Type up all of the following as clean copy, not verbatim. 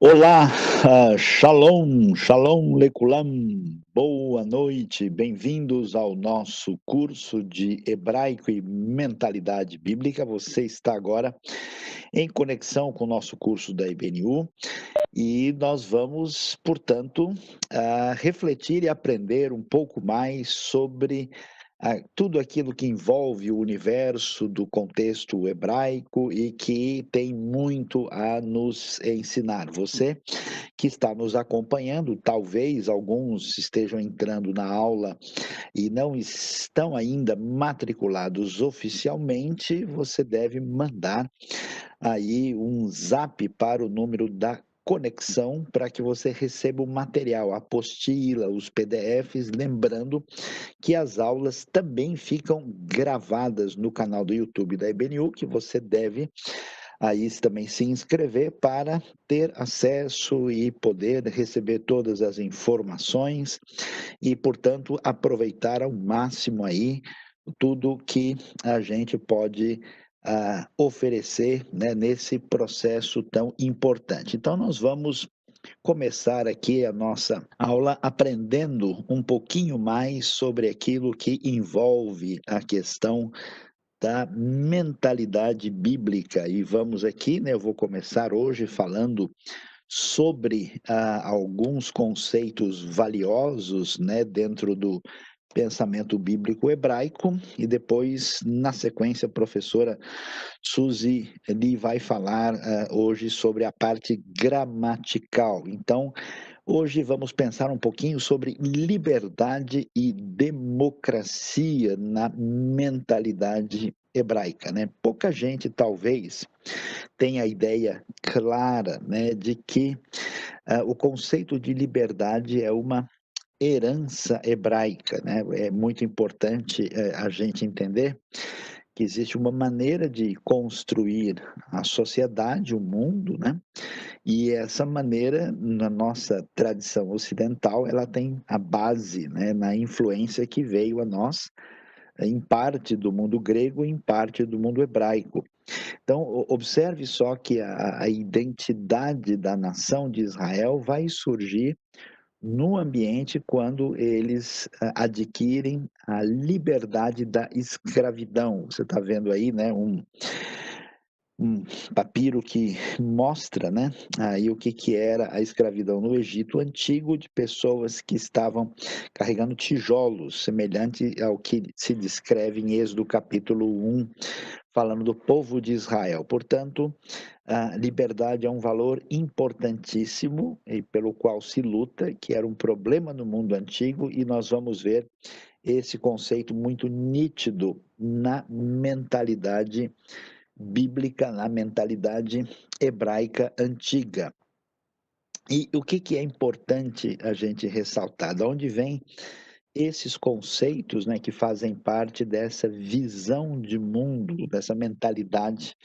Olá, shalom, shalom lekulam, boa noite, bem-vindos ao nosso curso de Hebraico e Mentalidade Bíblica. Você está agora em conexão com o nosso curso da IBNU e nós vamos, portanto, refletir e aprender um pouco mais sobre tudo aquilo que envolve o universo do contexto hebraico e que tem muito a nos ensinar. Você que está nos acompanhando, talvez alguns estejam entrando na aula e não estão ainda matriculados oficialmente, você deve mandar aí um zap para o número da conexão para que você receba o material, a apostila, os PDFs, lembrando que as aulas também ficam gravadas no canal do YouTube da IBNU, que você deve aí também se inscrever para ter acesso e poder receber todas as informações e, portanto, aproveitar ao máximo aí tudo que a gente pode oferecer, né, nesse processo tão importante. Então, nós vamos começar aqui a nossa aula aprendendo um pouquinho mais sobre aquilo que envolve a questão da mentalidade bíblica. E vamos aqui, né, eu vou começar hoje falando sobre alguns conceitos valiosos, né, dentro do pensamento bíblico hebraico, e depois, na sequência, a professora Suzy Lee vai falar hoje sobre a parte gramatical. Então, hoje vamos pensar um pouquinho sobre liberdade e democracia na mentalidade hebraica, né? Pouca gente talvez tenha a ideia clara, né, de que o conceito de liberdade é uma herança hebraica, né? É muito importante a gente entender que existe uma maneira de construir a sociedade, o mundo, né? E essa maneira, na nossa tradição ocidental, ela tem a base, né, na influência que veio a nós, em parte do mundo grego, em parte do mundo hebraico. Então, observe só que a identidade da nação de Israel vai surgir no ambiente quando eles adquirem a liberdade da escravidão. Você está vendo aí, né, um papiro que mostra, né, aí o que que era a escravidão no Egito antigo, de pessoas que estavam carregando tijolos, semelhante ao que se descreve em Êxodo capítulo 1, falando do povo de Israel. Portanto, a liberdade é um valor importantíssimo e pelo qual se luta, que era um problema no mundo antigo, e nós vamos ver esse conceito muito nítido na mentalidade bíblica, na mentalidade hebraica antiga. E o que que é importante a gente ressaltar? De onde vem esses conceitos, né, que fazem parte dessa visão de mundo, dessa mentalidade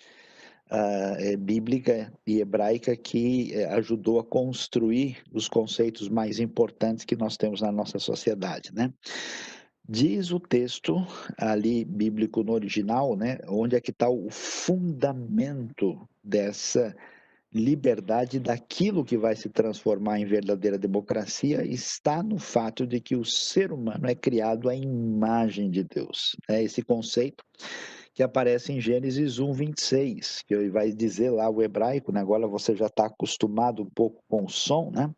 bíblica e hebraica que ajudou a construir os conceitos mais importantes que nós temos na nossa sociedade, né? Diz o texto ali bíblico no original, né, onde é que está o fundamento dessa liberdade daquilo que vai se transformar em verdadeira democracia está no fato de que o ser humano é criado à imagem de Deus. É esse conceito que aparece em Gênesis 1:26, que vai dizer lá o hebraico, né? Agora você já está acostumado um pouco com o som, né?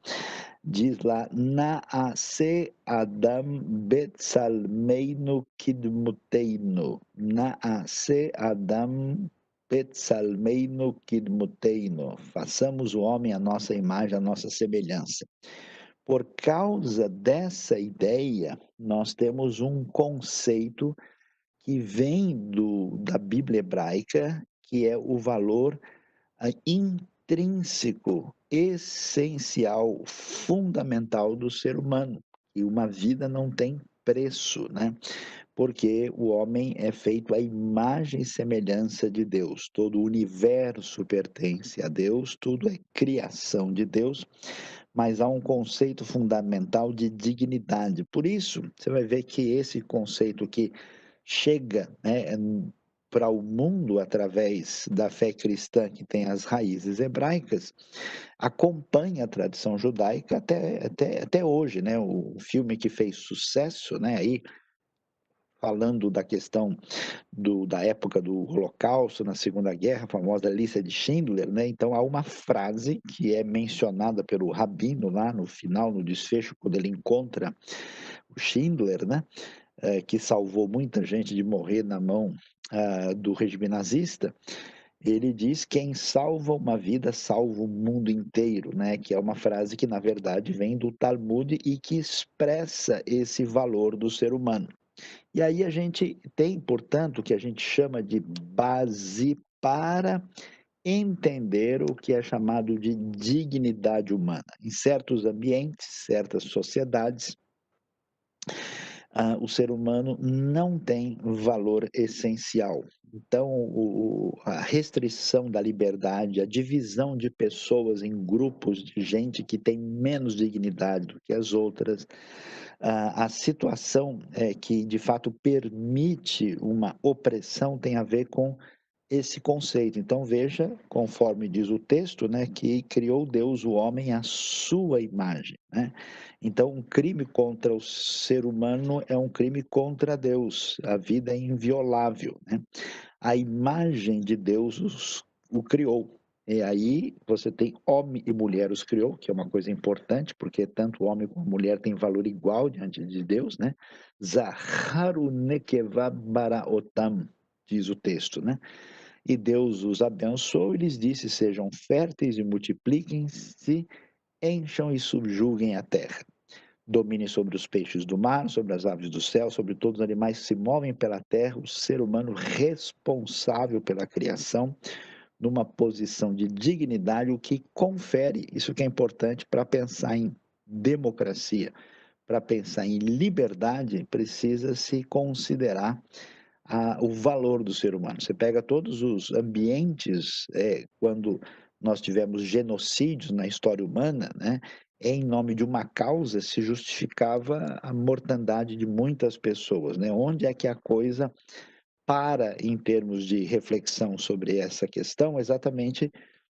Diz lá, Naase Adam Betsalmeinu Kidmuteinu. Naase Adam Betsalmeinu Kidmuteinu. Façamos o homem a nossa imagem, a nossa semelhança. Por causa dessa ideia, nós temos um conceito que vem da Bíblia hebraica, que é o valor intrínseco, essencial, fundamental do ser humano. E uma vida não tem preço, né? Porque o homem é feito à imagem e semelhança de Deus. Todo o universo pertence a Deus, tudo é criação de Deus, mas há um conceito fundamental de dignidade. Por isso, você vai ver que esse conceito que chega, né, para o mundo através da fé cristã que tem as raízes hebraicas, acompanha a tradição judaica até hoje, né? O filme que fez sucesso, né, aí falando da questão da época do Holocausto, na Segunda Guerra, a famosa lista de Schindler, né? Então há uma frase que é mencionada pelo rabino lá no final, no desfecho, quando ele encontra o Schindler, né? Que salvou muita gente de morrer na mão do regime nazista. Ele diz: quem salva uma vida salva o mundo inteiro, né? Que é uma frase que na verdade vem do Talmud e que expressa esse valor do ser humano. E aí a gente tem, portanto, o que a gente chama de base para entender o que é chamado de dignidade humana. Em certos ambientes, certas sociedades, o ser humano não tem valor essencial. Então, a restrição da liberdade, a divisão de pessoas em grupos de gente que tem menos dignidade do que as outras, a situação que de fato permite uma opressão tem a ver com esse conceito. Então veja, conforme diz o texto, né, que criou Deus o homem à sua imagem, né? Então um crime contra o ser humano é um crime contra Deus. A vida é inviolável, né? A imagem de Deus o criou. E aí você tem homem e mulher os criou, que é uma coisa importante, porque tanto o homem como a mulher têm valor igual diante de Deus, né? Zaharu nekeva baraotam, diz o texto, né? E Deus os abençoou e lhes disse: sejam férteis e multipliquem-se, encham e subjuguem a terra. Dominem sobre os peixes do mar, sobre as aves do céu, sobre todos os animais que se movem pela terra, o ser humano responsável pela criação, numa posição de dignidade, o que confere, isso que é importante para pensar em democracia, para pensar em liberdade, precisa se considerar o valor do ser humano. Você pega todos os ambientes, quando nós tivemos genocídios na história humana, né, em nome de uma causa se justificava a mortandade de muitas pessoas, né? Onde é que a coisa para em termos de reflexão sobre essa questão? Exatamente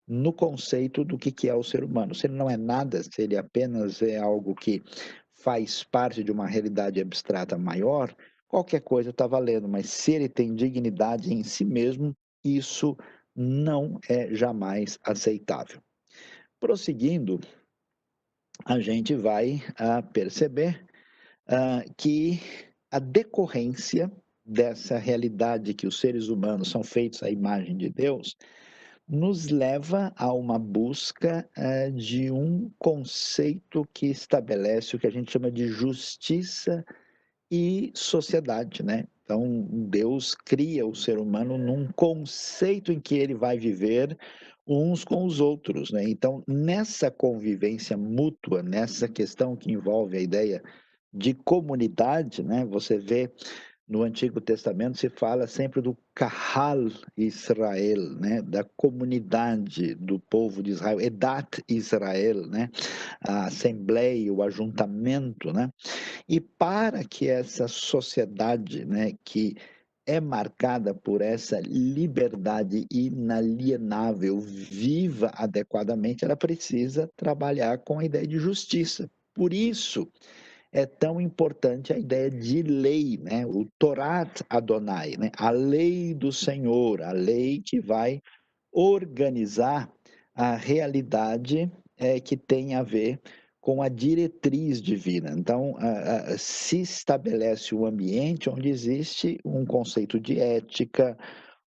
no conceito do que é o ser humano. Se ele não é nada, se ele apenas é algo que faz parte de uma realidade abstrata maior, qualquer coisa está valendo, mas se ele tem dignidade em si mesmo, isso não é jamais aceitável. Prosseguindo, a gente vai perceber que a decorrência dessa realidade que os seres humanos são feitos à imagem de Deus nos leva a uma busca de um conceito que estabelece o que a gente chama de justiça e sociedade, né? Então, Deus cria o ser humano num conceito em que ele vai viver uns com os outros, né? Então, nessa convivência mútua, nessa questão que envolve a ideia de comunidade, né? Você vê no Antigo Testamento se fala sempre do Kahal Israel, né? Da comunidade do povo de Israel, Edat Israel, né? A assembleia, o ajuntamento, né? E para que essa sociedade, né, que é marcada por essa liberdade inalienável, viva adequadamente, ela precisa trabalhar com a ideia de justiça. Por isso é tão importante a ideia de lei, né? O Torat Adonai, né? A lei do Senhor, a lei que vai organizar a realidade que tem a ver com a diretriz divina. Então, se estabelece um ambiente onde existe um conceito de ética,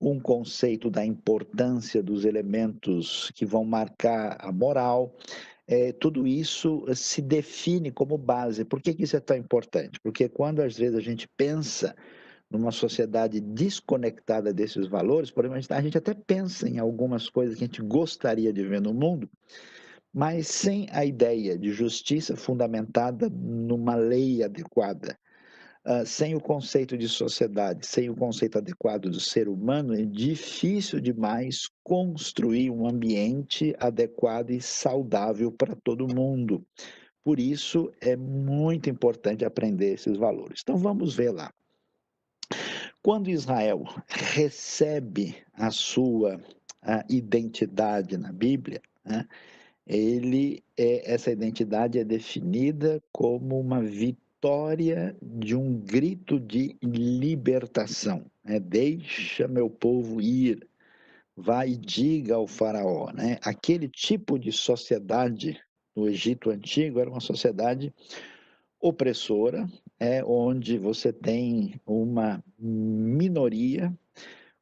um conceito da importância dos elementos que vão marcar a moral. Tudo isso se define como base. Por que isso é tão importante? Porque quando às vezes a gente pensa numa sociedade desconectada desses valores, por exemplo, a gente até pensa em algumas coisas que a gente gostaria de ver no mundo, mas sem a ideia de justiça fundamentada numa lei adequada, sem o conceito de sociedade, sem o conceito adequado do ser humano, é difícil demais construir um ambiente adequado e saudável para todo mundo. Por isso, é muito importante aprender esses valores. Então, vamos ver lá. Quando Israel recebe a sua identidade na Bíblia, né, essa identidade é definida como uma vitória de um grito de libertação, né? Deixa meu povo ir, vai e diga ao faraó, né? Aquele tipo de sociedade no Egito Antigo era uma sociedade opressora, onde você tem uma minoria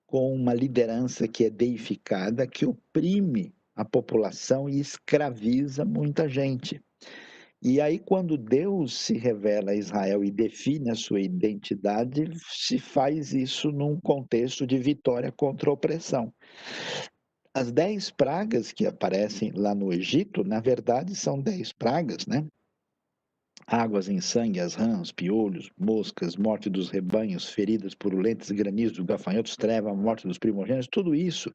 com uma liderança que é deificada, que oprime a população e escraviza muita gente. E aí, quando Deus se revela a Israel e define a sua identidade, se faz isso num contexto de vitória contra a opressão. As 10 pragas que aparecem lá no Egito, na verdade, são 10 pragas, né? Águas em sangue, as rãs, piolhos, moscas, morte dos rebanhos, feridas purulentas, granizos, gafanhotos, treva, morte dos primogênitos, tudo isso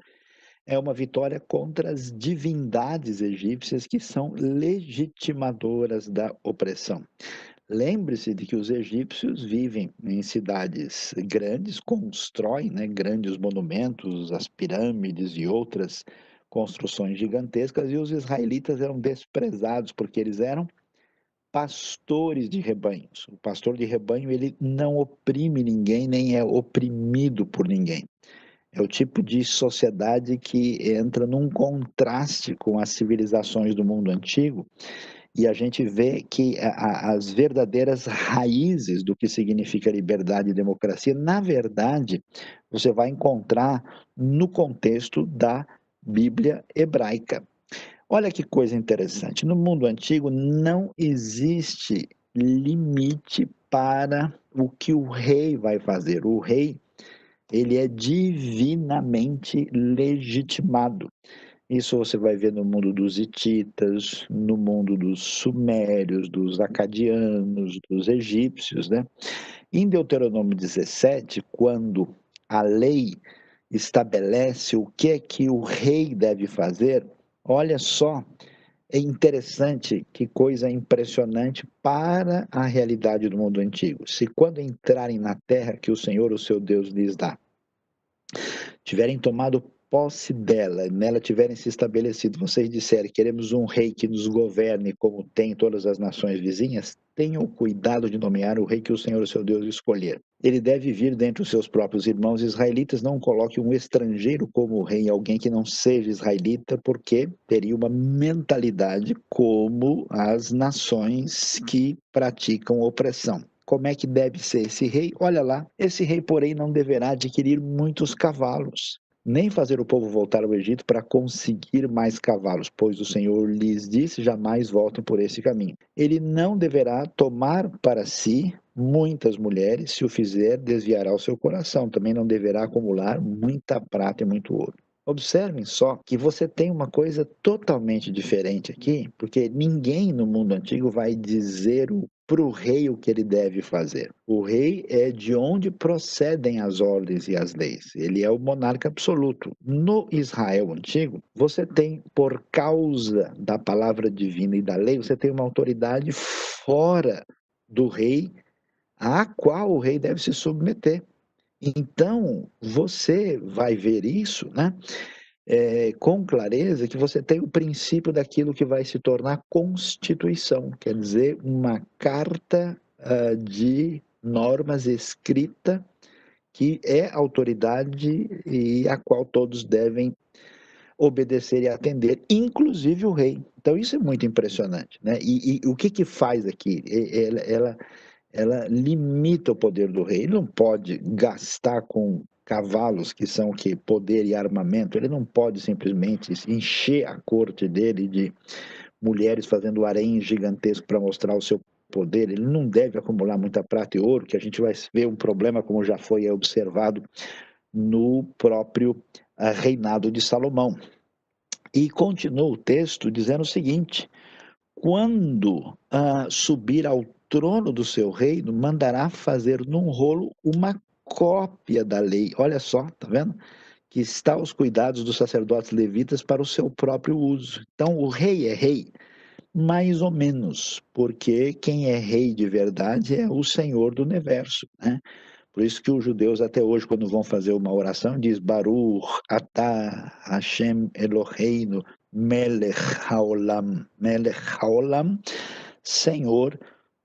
é uma vitória contra as divindades egípcias que são legitimadoras da opressão. Lembre-se de que os egípcios vivem em cidades grandes, constroem, né, grandes monumentos, as pirâmides e outras construções gigantescas, e os israelitas eram desprezados porque eles eram pastores de rebanhos. O pastor de rebanho, ele não oprime ninguém, nem é oprimido por ninguém. É o tipo de sociedade que entra num contraste com as civilizações do mundo antigo, e a gente vê que as verdadeiras raízes do que significa liberdade e democracia, na verdade, você vai encontrar no contexto da Bíblia hebraica. Olha que coisa interessante. No mundo antigo não existe limite para o que o rei vai fazer. O rei, ele é divinamente legitimado. Isso você vai ver no mundo dos hititas, no mundo dos sumérios, dos acadianos, dos egípcios, né? Em Deuteronômio 17, quando a lei estabelece o que é que o rei deve fazer, olha só, é interessante, que coisa impressionante para a realidade do mundo antigo. Se quando entrarem na terra que o Senhor, o seu Deus, lhes dá, tiverem tomado posse dela, nela tiverem se estabelecido, vocês disserem, queremos um rei que nos governe como tem todas as nações vizinhas, tenham cuidado de nomear o rei que o Senhor, o seu Deus, escolher. Ele deve vir dentre os seus próprios irmãos israelitas, não coloque um estrangeiro como rei, alguém que não seja israelita, porque teria uma mentalidade como as nações que praticam opressão. Como é que deve ser esse rei? Olha lá, esse rei, porém, não deverá adquirir muitos cavalos, nem fazer o povo voltar ao Egito para conseguir mais cavalos, pois o Senhor lhes disse, jamais voltem por esse caminho. Ele não deverá tomar para si muitas mulheres, se o fizer, desviará o seu coração. Também não deverá acumular muita prata e muito ouro. Observem só que você tem uma coisa totalmente diferente aqui, porque ninguém no mundo antigo vai dizer para o rei o que ele deve fazer. O rei é de onde procedem as ordens e as leis. Ele é o monarca absoluto. No Israel antigo, você tem, por causa da palavra divina e da lei, você tem uma autoridade fora do rei, a qual o rei deve se submeter. Então, você vai ver isso, né? Com clareza, que você tem o princípio daquilo que vai se tornar Constituição, quer dizer, uma carta de normas escrita que é autoridade e a qual todos devem obedecer e atender, inclusive o rei. Então, isso é muito impressionante, né? E o que faz aqui? Ela limita o poder do rei. Ele não pode gastar com cavalos, que são o quê? Poder e armamento. Ele não pode simplesmente encher a corte dele de mulheres fazendo harém gigantesco para mostrar o seu poder. Ele não deve acumular muita prata e ouro, que a gente vai ver um problema como já foi observado no próprio reinado de Salomão. E continua o texto dizendo o seguinte: quando subir ao trono do seu reino, mandará fazer num rolo uma cópia da lei. Olha só, tá vendo? Que está aos cuidados dos sacerdotes levitas para o seu próprio uso. Então, o rei é rei, mais ou menos, porque quem é rei de verdade é o Senhor do universo, né? Por isso que os judeus até hoje, quando vão fazer uma oração, diz Baruch atah Hashem Eloheinu melech haolam. Melech haolam, Senhor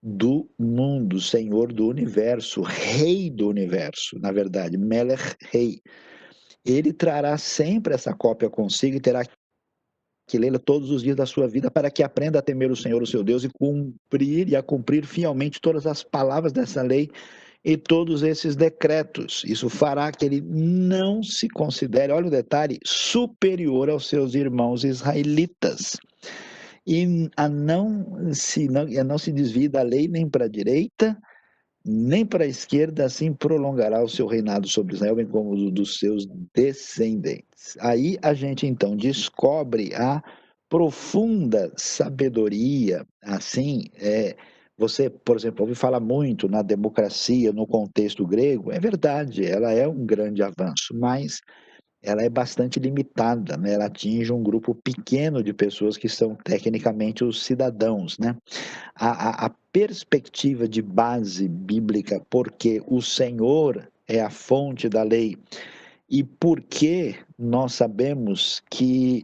do mundo, Senhor do universo, Rei do universo, na verdade, Melech, Rei. Ele trará sempre essa cópia consigo e terá que lê-la todos os dias da sua vida para que aprenda a temer o Senhor, o seu Deus, e a cumprir fielmente todas as palavras dessa lei e todos esses decretos. Isso fará que ele não se considere, olha o detalhe, superior aos seus irmãos israelitas. E não se desvie da lei nem para a direita, nem para a esquerda, assim prolongará o seu reinado sobre Israel, bem como o dos seus descendentes. Aí a gente então descobre a profunda sabedoria, assim, você, por exemplo, ouve falar muito na democracia, no contexto grego, é verdade, ela é um grande avanço, mas ela é bastante limitada, né? Ela atinge um grupo pequeno de pessoas que são tecnicamente os cidadãos, né? A perspectiva de base bíblica, porque o Senhor é a fonte da lei e porque nós sabemos que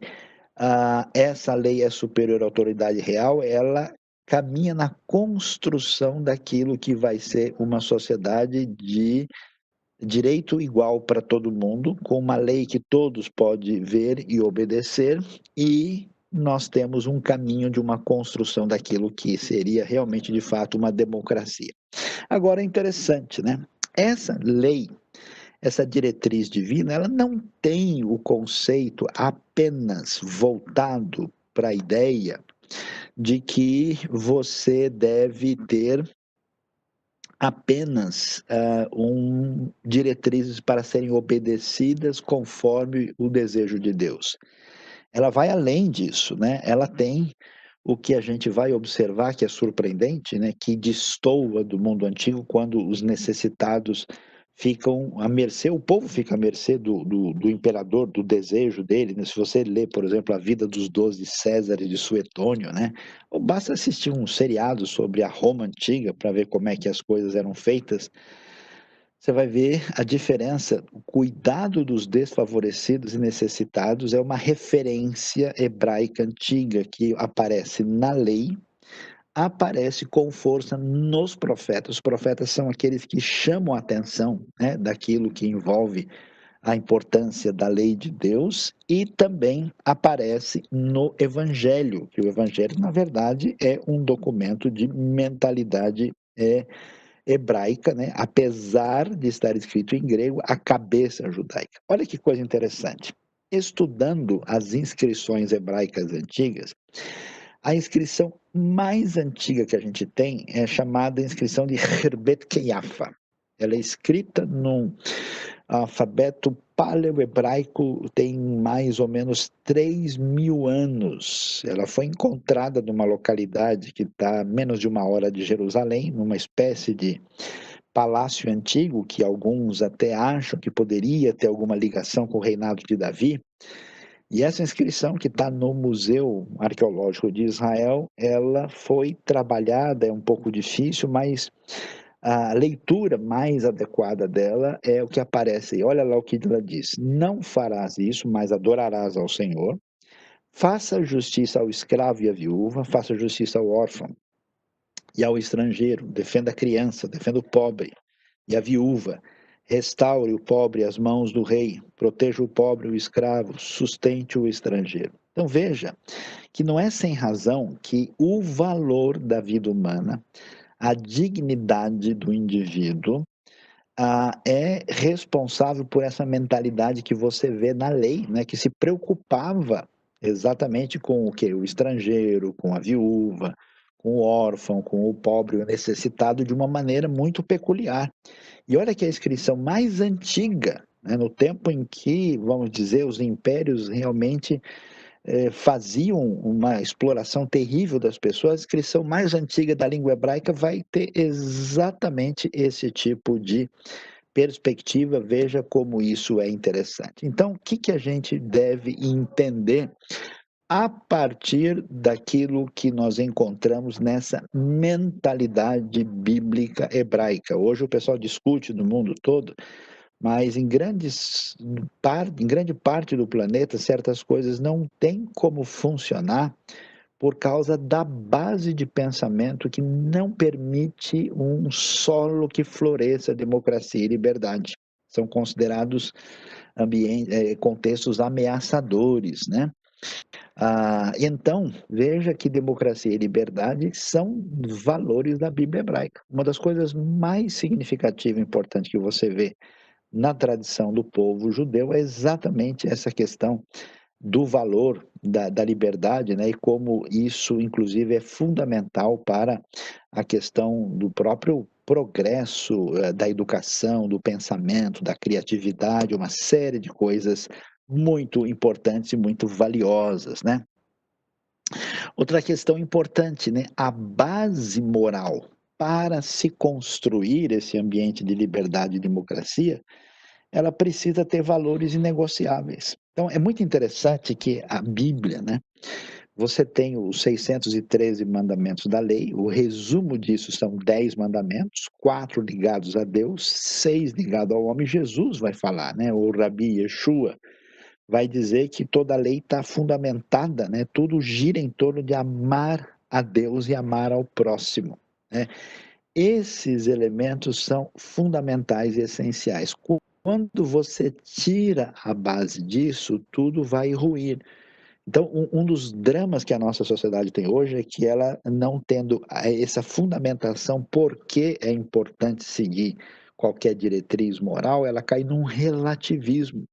essa lei é superior à autoridade real, ela caminha na construção daquilo que vai ser uma sociedade de direito igual para todo mundo, com uma lei que todos podem ver e obedecer, e nós temos um caminho de uma construção daquilo que seria realmente, de fato, uma democracia. Agora, é interessante, né? Essa lei, essa diretriz divina, ela não tem o conceito apenas voltado para a ideia de que você deve ter apenas diretrizes para serem obedecidas conforme o desejo de Deus. Ela vai além disso, né? Ela tem o que a gente vai observar que é surpreendente, né? Que destoa do mundo antigo quando os necessitados ficam à mercê, o povo fica à mercê do imperador, do desejo dele, né? Se você lê, por exemplo, a vida dos 12 Césares de Suetônio, né? Ou basta assistir um seriado sobre a Roma antiga para ver como é que as coisas eram feitas, você vai ver a diferença. O cuidado dos desfavorecidos e necessitados é uma referência hebraica antiga que aparece na lei, aparece com força nos profetas. Os profetas são aqueles que chamam a atenção, né, daquilo que envolve a importância da lei de Deus, e também aparece no Evangelho, que o Evangelho, na verdade, é um documento de mentalidade hebraica, né? Apesar de estar escrito em grego, a cabeça judaica. Olha que coisa interessante. Estudando as inscrições hebraicas antigas, a inscrição mais antiga que a gente tem é chamada inscrição de Herbet Keyafa. Ela é escrita num alfabeto paleo-hebraico, tem mais ou menos 3.000 anos. Ela foi encontrada numa localidade que está a menos de uma hora de Jerusalém, numa espécie de palácio antigo, que alguns até acham que poderia ter alguma ligação com o reinado de Davi. E essa inscrição que está no Museu Arqueológico de Israel, ela foi trabalhada, é um pouco difícil, mas a leitura mais adequada dela é o que aparece aí. Olha lá o que ela diz: não farás isso, mas adorarás ao Senhor. Faça justiça ao escravo e à viúva, faça justiça ao órfão e ao estrangeiro, defenda a criança, defenda o pobre e a viúva, restaure o pobre às mãos do rei, proteja o pobre e o escravo, sustente o estrangeiro. Então veja que não é sem razão que o valor da vida humana, a dignidade do indivíduo, é responsável por essa mentalidade que você vê na lei, né, que se preocupava exatamente com o que? O estrangeiro, com a viúva, com o órfão, com o pobre, o necessitado, de uma maneira muito peculiar. E olha que a inscrição mais antiga, né, no tempo em que, vamos dizer, os impérios realmente faziam uma exploração terrível das pessoas, a inscrição mais antiga da língua hebraica vai ter exatamente esse tipo de perspectiva. Veja como isso é interessante. Então, o que a gente deve entender a partir daquilo que nós encontramos nessa mentalidade bíblica hebraica. Hoje o pessoal discute no mundo todo, mas em grande parte do planeta, certas coisas não têm como funcionar por causa da base de pensamento que não permite um solo que floresça democracia e liberdade. São considerados contextos ameaçadores, né? Então, veja que democracia e liberdade são valores da Bíblia hebraica. Uma das coisas mais significativas e importantes que você vê na tradição do povo judeu é exatamente essa questão do valor da liberdade, né? E como isso, inclusive, é fundamental para a questão do próprio progresso da educação, do pensamento, da criatividade, uma série de coisas muito importantes e muito valiosas, né? Outra questão importante, né? A base moral para se construir esse ambiente de liberdade e democracia, ela precisa ter valores inegociáveis. Então, é muito interessante que a Bíblia, né? Você tem os 613 mandamentos da lei, o resumo disso são 10 mandamentos, 4 ligados a Deus, 6 ligados ao homem. Jesus vai falar, né? O Rabi Yeshua vai dizer que toda a lei está fundamentada, né? Tudo gira em torno de amar a Deus e amar ao próximo, né? Esses elementos são fundamentais e essenciais. Quando você tira a base disso, tudo vai ruir. Então, um dos dramas que a nossa sociedade tem hoje é que ela, não tendo essa fundamentação, por que é importante seguir qualquer diretriz moral, ela cai num relativismo.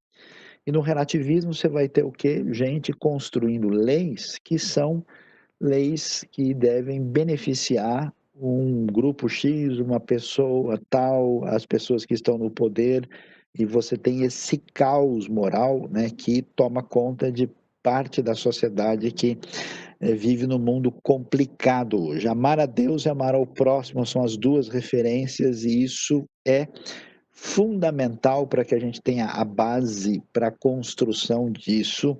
E no relativismo você vai ter o quê? Gente construindo leis que são leis que devem beneficiar um grupo X, uma pessoa tal, as pessoas que estão no poder, e você tem esse caos moral, né, que toma conta de parte da sociedade que vive num mundo complicado hoje. Amar a Deus e amar ao próximo são as duas referências, e isso é fundamental para que a gente tenha a base para a construção disso,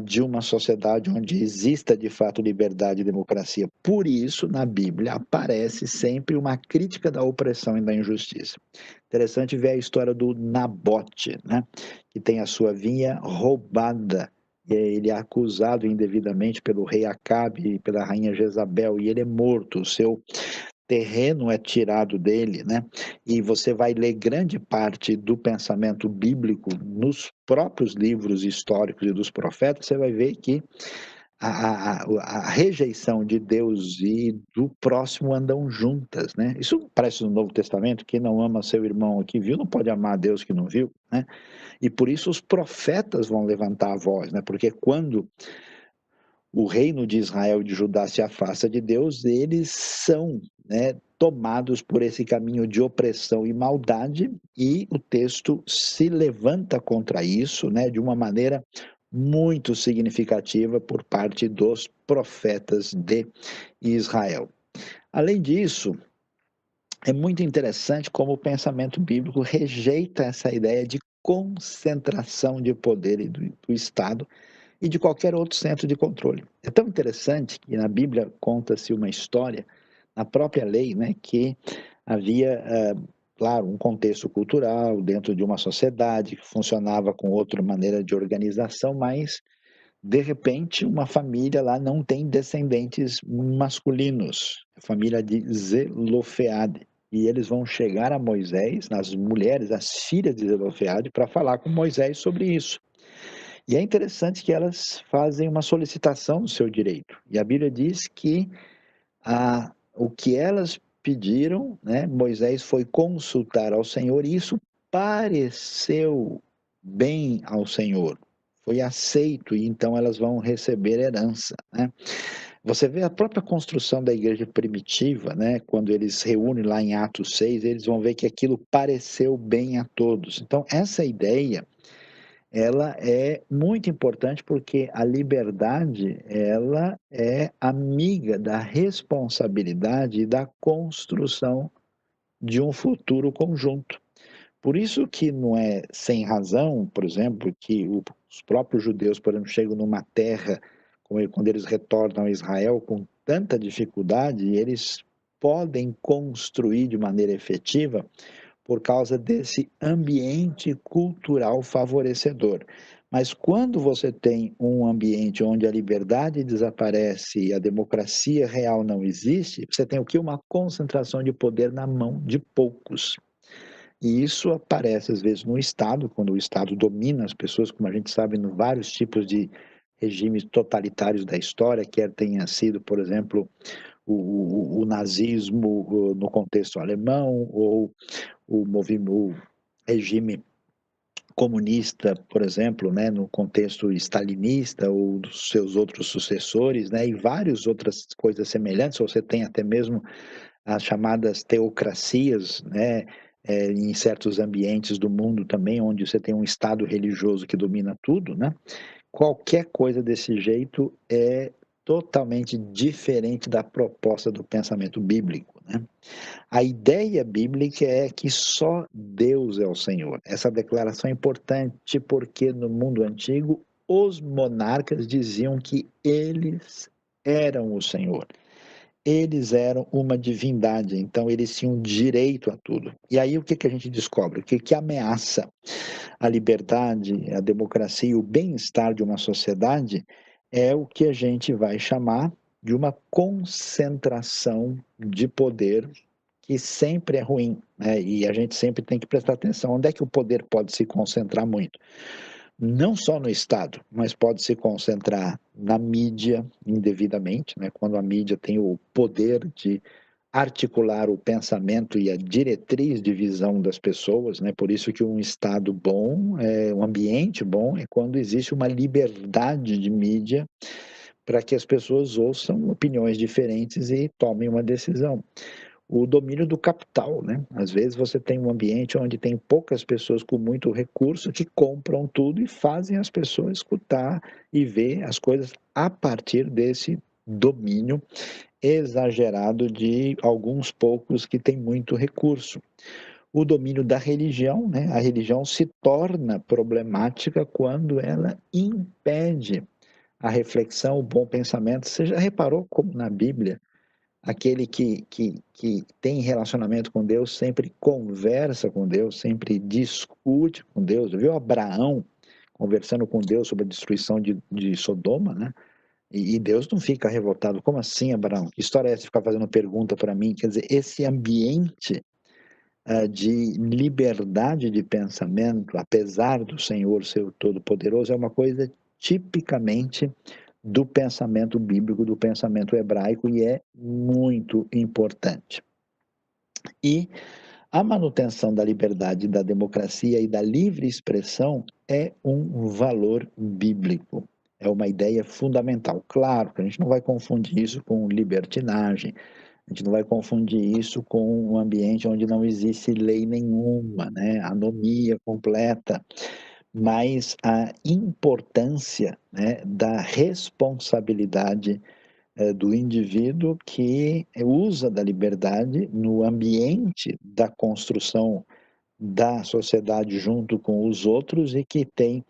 de uma sociedade onde exista de fato liberdade e democracia. Por isso, na Bíblia, aparece sempre uma crítica da opressão e da injustiça. Interessante ver a história do Nabote, né? Que tem a sua vinha roubada. Ele é acusado indevidamente pelo rei Acabe e pela rainha Jezabel, e ele é morto. O seu terreno é tirado dele, né? E você vai ler grande parte do pensamento bíblico nos próprios livros históricos e dos profetas, você vai ver que a rejeição de Deus e do próximo andam juntas, né? Isso parece no Novo Testamento: quem não ama seu irmão que viu não pode amar a Deus que não viu, né? E por isso os profetas vão levantar a voz, né? Porque quando o reino de Israel e de Judá se afasta de Deus, eles são, né, tomados por esse caminho de opressão e maldade, e o texto se levanta contra isso, né, de uma maneira muito significativa por parte dos profetas de Israel. Além disso, é muito interessante como o pensamento bíblico rejeita essa ideia de concentração de poder do Estado e de qualquer outro centro de controle. É tão interessante que na Bíblia conta-se uma história, na própria lei, né, que havia, claro, um contexto cultural dentro de uma sociedade que funcionava com outra maneira de organização, mas de repente uma família lá não tem descendentes masculinos, a família de Zelofeade. E eles vão chegar a Moisés, as mulheres, as filhas de Zelofeade, para falar com Moisés sobre isso. E é interessante que elas fazem uma solicitação do seu direito. E a Bíblia diz que o que elas pediram, né, Moisés foi consultar ao Senhor, e isso pareceu bem ao Senhor. Foi aceito, e então elas vão receber herança, né? Você vê a própria construção da igreja primitiva, né? Quando eles reúnem lá em Atos 6, eles vão ver que aquilo pareceu bem a todos. Então, essa ideia, ela é muito importante, porque a liberdade, ela é amiga da responsabilidade e da construção de um futuro conjunto. Por isso que não é sem razão, por exemplo, que Os próprios judeus, por exemplo, chegam numa terra, quando eles retornam a Israel, com tanta dificuldade, eles podem construir de maneira efetiva por causa desse ambiente cultural favorecedor. Mas quando você tem um ambiente onde a liberdade desaparece e a democracia real não existe, você tem o que? Uma concentração de poder na mão de poucos. E isso aparece, às vezes, no Estado, quando o Estado domina as pessoas, como a gente sabe, em vários tipos de regimes totalitários da história, quer tenha sido, por exemplo, o nazismo no contexto alemão, ou o regime comunista, por exemplo, né, no contexto stalinista ou dos seus outros sucessores, né, e várias outras coisas semelhantes. Você tem até mesmo as chamadas teocracias, né, em certos ambientes do mundo também, onde você tem um estado religioso que domina tudo, né? Qualquer coisa desse jeito é totalmente diferente da proposta do pensamento bíblico, né? A ideia bíblica é que só Deus é o Senhor. Essa declaração é importante porque no mundo antigo os monarcas diziam que eles eram o Senhor. Eles eram uma divindade, então eles tinham direito a tudo. E aí o que, que a gente descobre? Que ameaça a liberdade, a democracia e o bem-estar de uma sociedade é o que a gente vai chamar de uma concentração de poder que sempre é ruim, né? E a gente sempre tem que prestar atenção onde é que o poder pode se concentrar muito. Não só no Estado, mas pode se concentrar na mídia indevidamente, né? Quando a mídia tem o poder de articular o pensamento e a diretriz de visão das pessoas, né? Por isso que um Estado bom, um ambiente bom, é quando existe uma liberdade de mídia para que as pessoas ouçam opiniões diferentes e tomem uma decisão. O domínio do capital, né? Às vezes você tem um ambiente onde tem poucas pessoas com muito recurso que compram tudo e fazem as pessoas escutar e ver as coisas a partir desse domínio exagerado de alguns poucos que têm muito recurso. O domínio da religião, né? A religião se torna problemática quando ela impede a reflexão, o bom pensamento. Você já reparou como na Bíblia aquele que tem relacionamento com Deus sempre conversa com Deus, sempre discute com Deus? Viu Abraão conversando com Deus sobre a destruição de Sodoma, né? E Deus não fica revoltado. Como assim, Abraão? Que história é essa de ficar fazendo pergunta para mim? Quer dizer, esse ambiente de liberdade de pensamento, apesar do Senhor ser o Todo-Poderoso, é uma coisa tipicamente do pensamento bíblico, do pensamento hebraico, e é muito importante. E a manutenção da liberdade, da democracia e da livre expressão é um valor bíblico. É uma ideia fundamental. Claro que a gente não vai confundir isso com libertinagem, a gente não vai confundir isso com um ambiente onde não existe lei nenhuma, né? Anomia completa, mas a importância, né, da responsabilidade do indivíduo que usa da liberdade no ambiente da construção da sociedade junto com os outros e que tem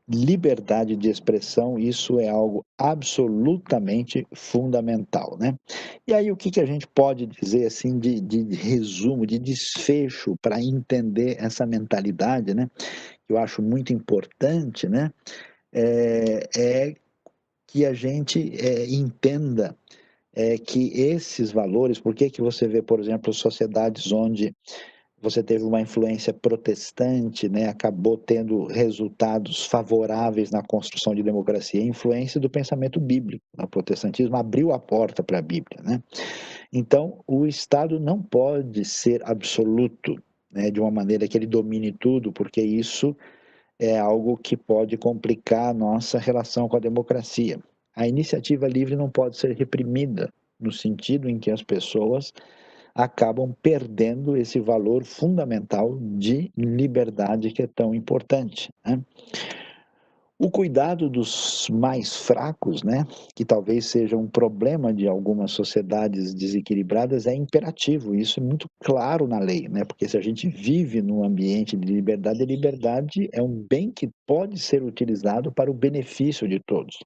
liberdade de expressão. Isso é algo absolutamente fundamental, né? E aí o que, que a gente pode dizer assim de resumo, de desfecho para entender essa mentalidade, né? Que eu acho muito importante, né? É que a gente entenda que esses valores, por que que você vê, por exemplo, sociedades onde você teve uma influência protestante, né, acabou tendo resultados favoráveis na construção de democracia, a influência do pensamento bíblico. O protestantismo abriu a porta para a Bíblia, né? Então, o Estado não pode ser absoluto, né, de uma maneira que ele domine tudo, porque isso é algo que pode complicar a nossa relação com a democracia. A iniciativa livre não pode ser reprimida, no sentido em que as pessoas acabam perdendo esse valor fundamental de liberdade que é tão importante, né? O cuidado dos mais fracos, né, que talvez seja um problema de algumas sociedades desequilibradas, é imperativo, isso é muito claro na lei, né, porque se a gente vive num ambiente de liberdade, a liberdade é um bem que pode ser utilizado para o benefício de todos.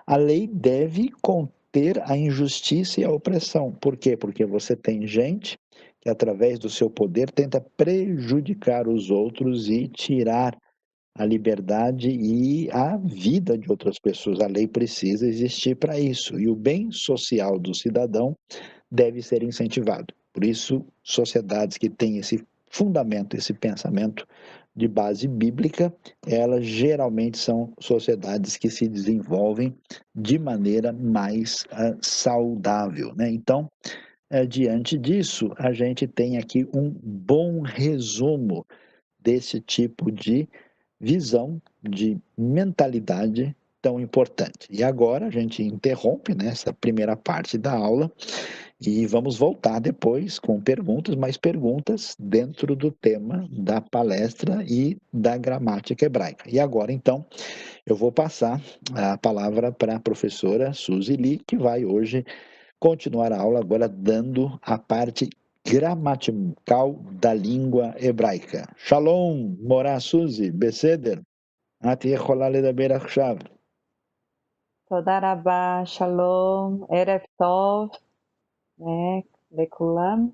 A lei deve conter a injustiça e a opressão. Por quê? Porque você tem gente que, através do seu poder, tenta prejudicar os outros e tirar a liberdade e a vida de outras pessoas. A lei precisa existir para isso. E o bem social do cidadão deve ser incentivado. Por isso, sociedades que têm esse fundamento, esse pensamento de base bíblica, elas geralmente são sociedades que se desenvolvem de maneira mais saudável, né? Então, diante disso, a gente tem aqui um bom resumo desse tipo de visão, de mentalidade tão importante. E agora a gente interrompe, né, essa primeira parte da aula e vamos voltar depois com perguntas, mais perguntas dentro do tema da palestra e da gramática hebraica. E agora, então, eu vou passar a palavra para a professora Suzy Lee, que vai hoje continuar a aula agora dando a parte gramatical da língua hebraica. Shalom, Morá Suzy, בסדר? את יכולה לדבר עכשיו. תודה רבה, shalom, erev tov, né, lekulam.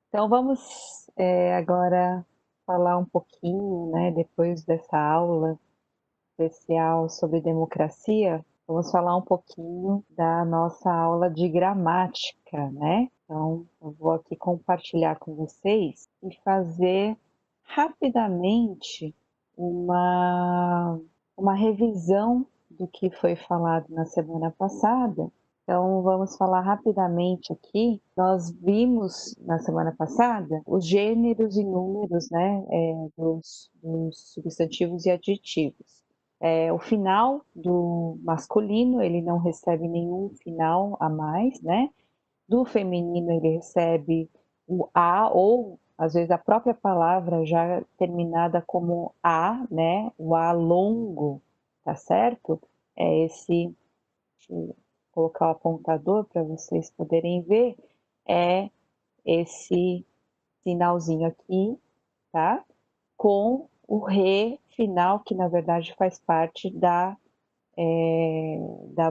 Então vamos agora falar um pouquinho, né, depois dessa aula especial sobre democracia, vamos falar um pouquinho da nossa aula de gramática, né? Então eu vou aqui compartilhar com vocês e fazer rapidamente uma, uma revisão do que foi falado na semana passada. Então, vamos falar rapidamente aqui. Nós vimos na semana passada os gêneros e números, né, dos substantivos e adjetivos. O final do masculino, ele não recebe nenhum final a mais, né? Do feminino, ele recebe o a, ou às vezes a própria palavra já terminada como a, né? O a longo, tá certo? É esse, deixa eu colocar o apontador para vocês poderem ver, é esse sinalzinho aqui, tá? Com o re final, que na verdade faz parte da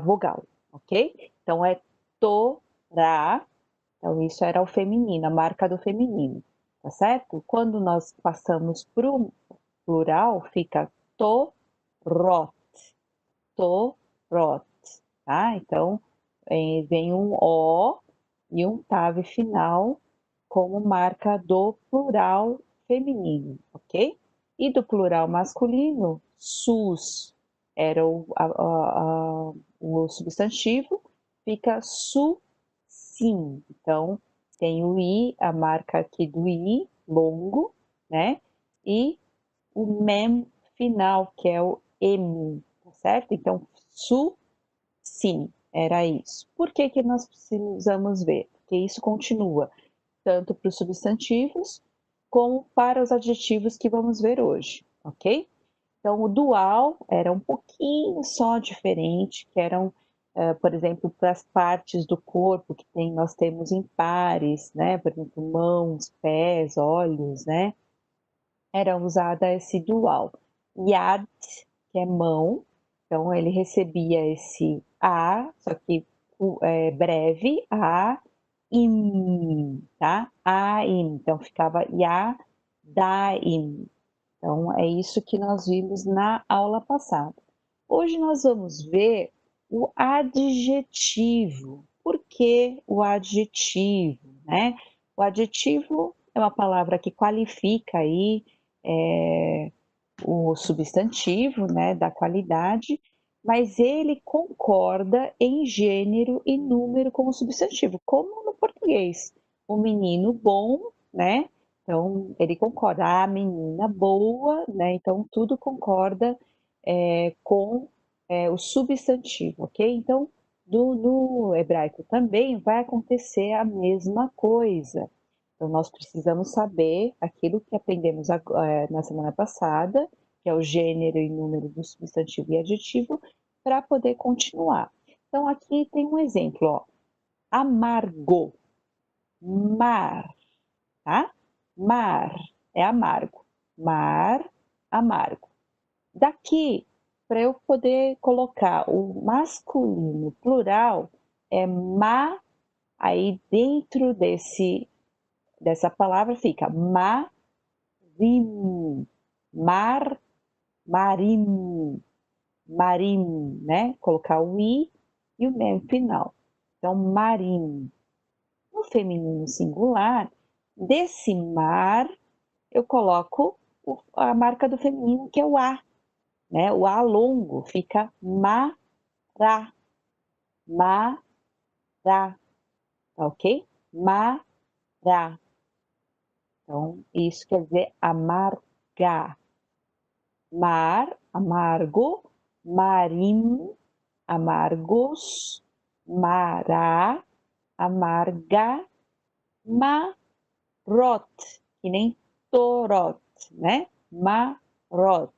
vogal, ok? Então é Torá, então isso era o feminino, a marca do feminino, tá certo? Quando nós passamos para o plural, fica Torot, Torot, tá? Então vem um O e um tave final como marca do plural feminino, ok? E do plural masculino, sus era o substantivo, fica su, sim. Então, tem o i, a marca aqui do i, longo, né? E o mem final, que é o m, tá certo? Então, su, sim, era isso. Por que que nós precisamos ver? Porque isso continua tanto para os substantivos como para os adjetivos que vamos ver hoje, ok? Então, o dual era um pouquinho só diferente, que eram, por exemplo, para as partes do corpo que nós temos em pares, né? Por exemplo, mãos, pés, olhos, né? Era usada esse dual. Yad, que é mão, então ele recebia esse A, só que breve, A, im, tá? Aim, então ficava ya, daim. Então é isso que nós vimos na aula passada. Hoje nós vamos ver o adjetivo. Por que o adjetivo, né? O adjetivo é uma palavra que qualifica aí o substantivo, né, da qualidade, mas ele concorda em gênero e número com o substantivo, como no português. O menino bom, né? Então, ele concorda. A menina boa, né? Então, tudo concorda com o substantivo, ok? Então, no hebraico também vai acontecer a mesma coisa. Então, nós precisamos saber aquilo que aprendemos na semana passada, que é o gênero e número do substantivo e adjetivo, para poder continuar. Então, aqui tem um exemplo, ó. Amargo, mar, tá? Mar é amargo. Mar, amargo. Daqui, para eu poder colocar o masculino plural, é ma, aí dentro dessa palavra fica marim, mar, marim, marim, né? Colocar o i e o mem final. Então, marim. No feminino singular, desse mar, eu coloco a marca do feminino, que é o a, né? O a longo fica mará, mará, tá ok? Mará. Então, isso quer dizer amargar. Mar, amargo, marim, amargos, mará, amarga, marot, que nem torot, né? Marot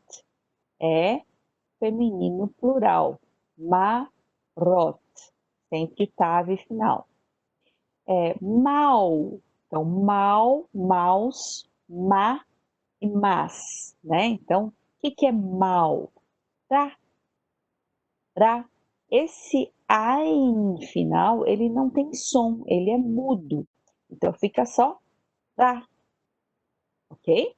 é feminino plural, marot, sempre tave final. Mal, então mal, maus, ma e mas, né? Então, o que é mal? Ra, ra. Esse ain final, ele não tem som, ele é mudo. Então, fica só ra, ok?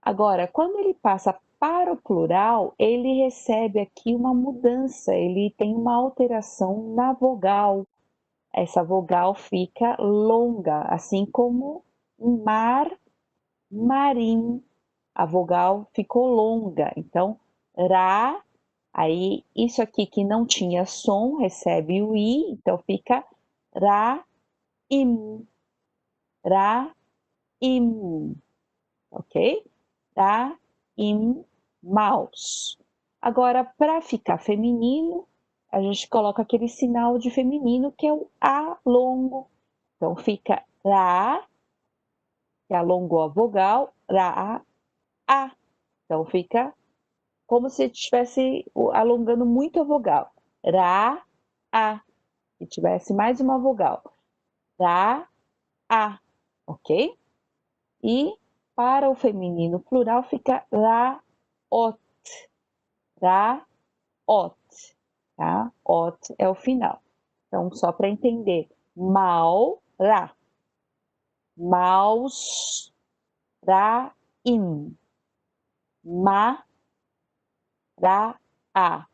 Agora, quando ele passa para o plural, ele recebe aqui uma mudança, ele tem uma alteração na vogal. Essa vogal fica longa, assim como mar, marim, a vogal ficou longa. Então, ra, aí isso aqui que não tinha som, recebe o i, então fica ra, im, ra, im, ok? Ra, im, maus. Agora, para ficar feminino, a gente coloca aquele sinal de feminino que é o a longo. Então, fica ra, que alongou a vogal, ra, a. Então, fica como se estivesse alongando muito a vogal. Ra, a. Se tivesse mais uma vogal. Ra, a. Ok? E para o feminino plural fica ra, ot. Ra, ot. Tá? Ot é o final. Então, só para entender. Mal, ra. Maus, ra, im. Ma, ra, a.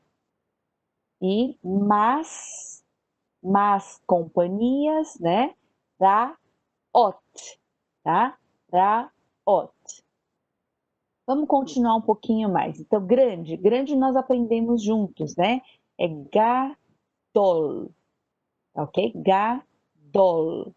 E mas companhias, né? Ra, ot, tá? Ra, ot. Vamos continuar um pouquinho mais. Então, grande, grande nós aprendemos juntos, né? É gadol, ok? Gadol.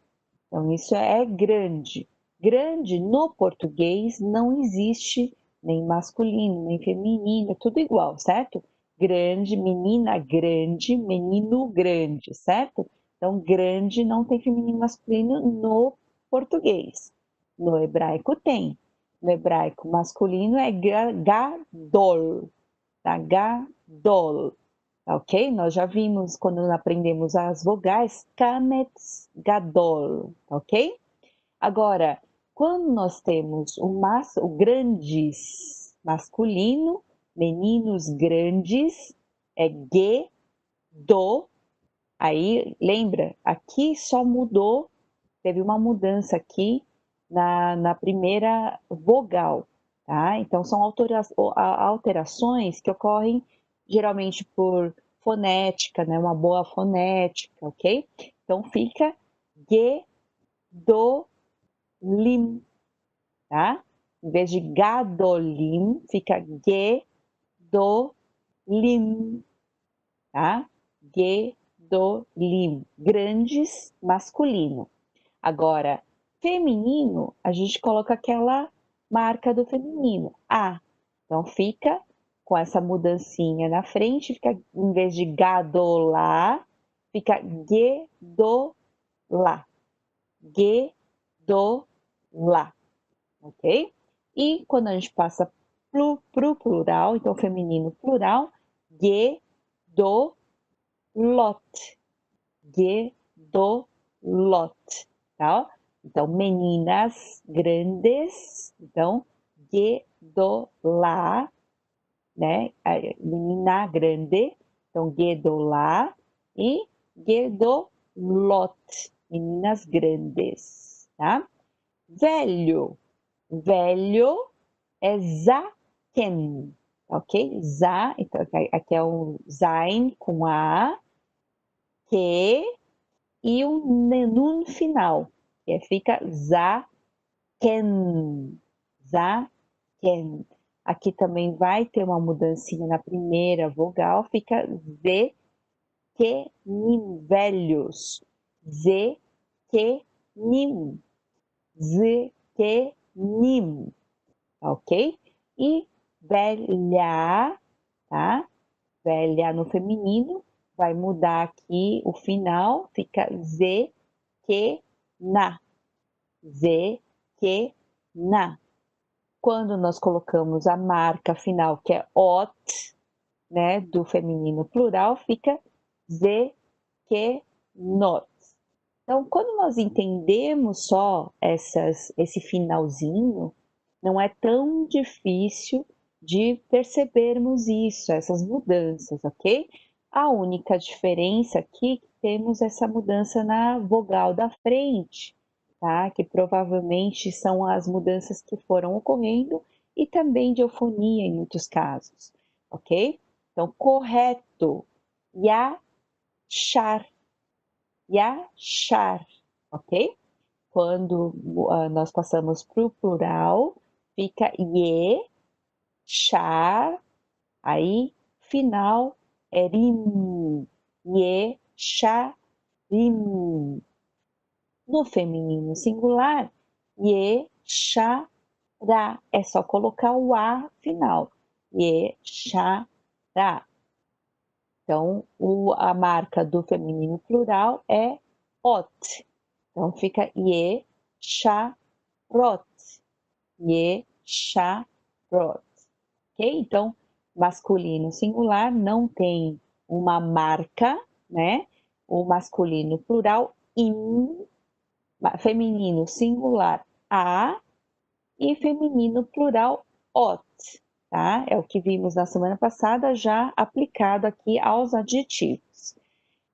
Então, isso é grande. Grande no português não existe nem masculino, nem feminino, é tudo igual, certo? Grande, menina grande, menino grande, certo? Então, grande não tem feminino e masculino no português. No hebraico tem. No hebraico masculino é gadol, tá? Gadol. Ok? Nós já vimos quando aprendemos as vogais, kametz gadol, ok? Agora, quando nós temos o grandes masculino, meninos grandes, é ge, do, aí lembra, aqui só mudou, teve uma mudança aqui na primeira vogal, tá? Então, são alterações que ocorrem geralmente por fonética, né? Uma boa fonética, ok? Então, fica ge, do, lim, tá? Em vez de gadolim, fica ge, do, lim, tá? Ge, do, lim. Grandes, masculino. Agora, feminino, a gente coloca aquela marca do feminino, a. Então, fica com essa mudancinha na frente, fica, em vez de gadolá, fica gedolá. Gedolá, ok? E quando a gente passa Pro plural, então feminino plural, gedolot. Gedolot, tá? Então, meninas grandes, então, gedolá, né? Menina grande, então, gedolá e gedolot, meninas grandes, tá? Velho, velho é zaken, ok? Então aqui é o zain com A, que e um nun final, que fica zaken, zaken. Aqui também vai ter uma mudancinha na primeira vogal, fica zekenim, velhos, zekenim, zekenim, ok? E velha, tá? Velha no feminino, vai mudar aqui o final, fica na, na. Quando nós colocamos a marca final, que é ot, né, do feminino plural, fica not. Então, quando nós entendemos só esse finalzinho, não é tão difícil de percebermos isso, essas mudanças, ok? A única diferença aqui, temos essa mudança na vogal da frente, tá? Que provavelmente são as mudanças que foram ocorrendo e também de eufonia em muitos casos, ok? Então, correto, yachar, ok? Quando nós passamos para o plural, fica char, aí final é rim, charim. No feminino singular, chará, é só colocar o A final, chará. Então, a marca do feminino plural é ot. Então, fica charot, charot. Ok? Então, masculino singular não tem uma marca, né? O masculino plural, in, feminino singular, a, e feminino plural, ot. Tá? É o que vimos na semana passada, já aplicado aqui aos adjetivos.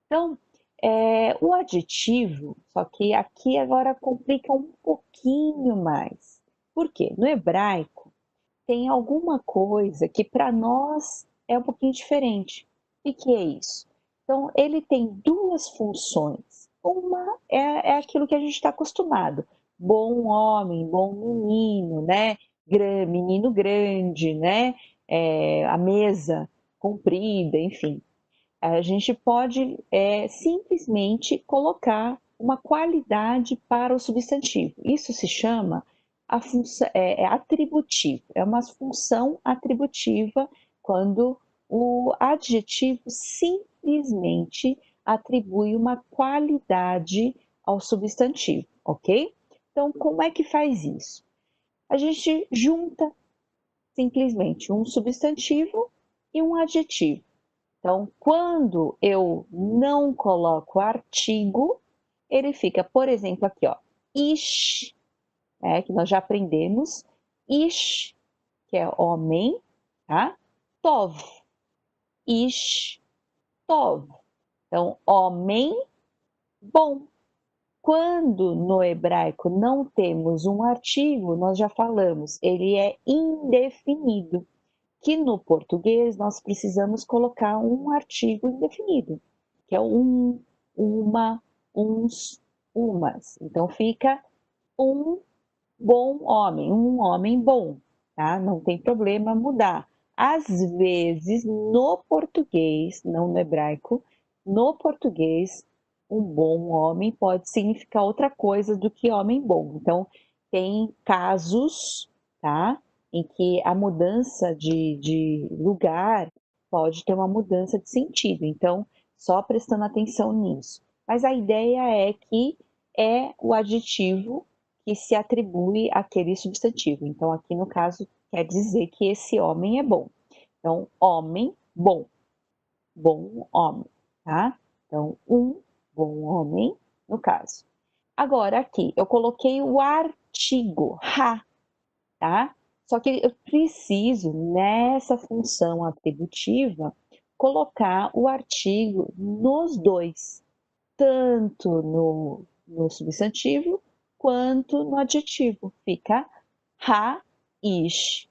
Então, o adjetivo, só que aqui agora complica um pouquinho mais. Por quê? No hebraico, tem alguma coisa que para nós é um pouquinho diferente. O que é isso? Então, ele tem duas funções. Uma é aquilo que a gente está acostumado. Bom homem, bom menino, né? Menino grande, né? A mesa comprida, enfim. A gente pode simplesmente colocar uma qualidade para o substantivo. Isso se chama a função, atributivo, é uma função atributiva quando o adjetivo simplesmente atribui uma qualidade ao substantivo, ok? Então, como é que faz isso? A gente junta simplesmente um substantivo e um adjetivo. Então, quando eu não coloco artigo, ele fica, por exemplo, aqui, ó, ish, que nós já aprendemos, ish, que é homem, tá? Tov, ish, tov. Então, homem bom. Quando no hebraico não temos um artigo, nós já falamos, ele é indefinido. Que no português nós precisamos colocar um artigo indefinido, que é uma, uns, umas. Então fica um bom homem, um homem bom, tá? Não tem problema mudar. Às vezes, no português, não no hebraico, no português, um bom homem pode significar outra coisa do que homem bom. Então, tem casos, tá? Em que a mudança de lugar pode ter uma mudança de sentido. Então, só prestando atenção nisso. Mas a ideia é que é o adjetivo que se atribui àquele substantivo. Então, aqui no caso, quer dizer que esse homem é bom. Então, homem, bom. Bom homem, tá? Então, um bom homem, no caso. Agora, aqui, eu coloquei o artigo, tá? Só que eu preciso, nessa função atributiva, colocar o artigo nos dois, tanto no substantivo quanto no adjetivo. Fica ish,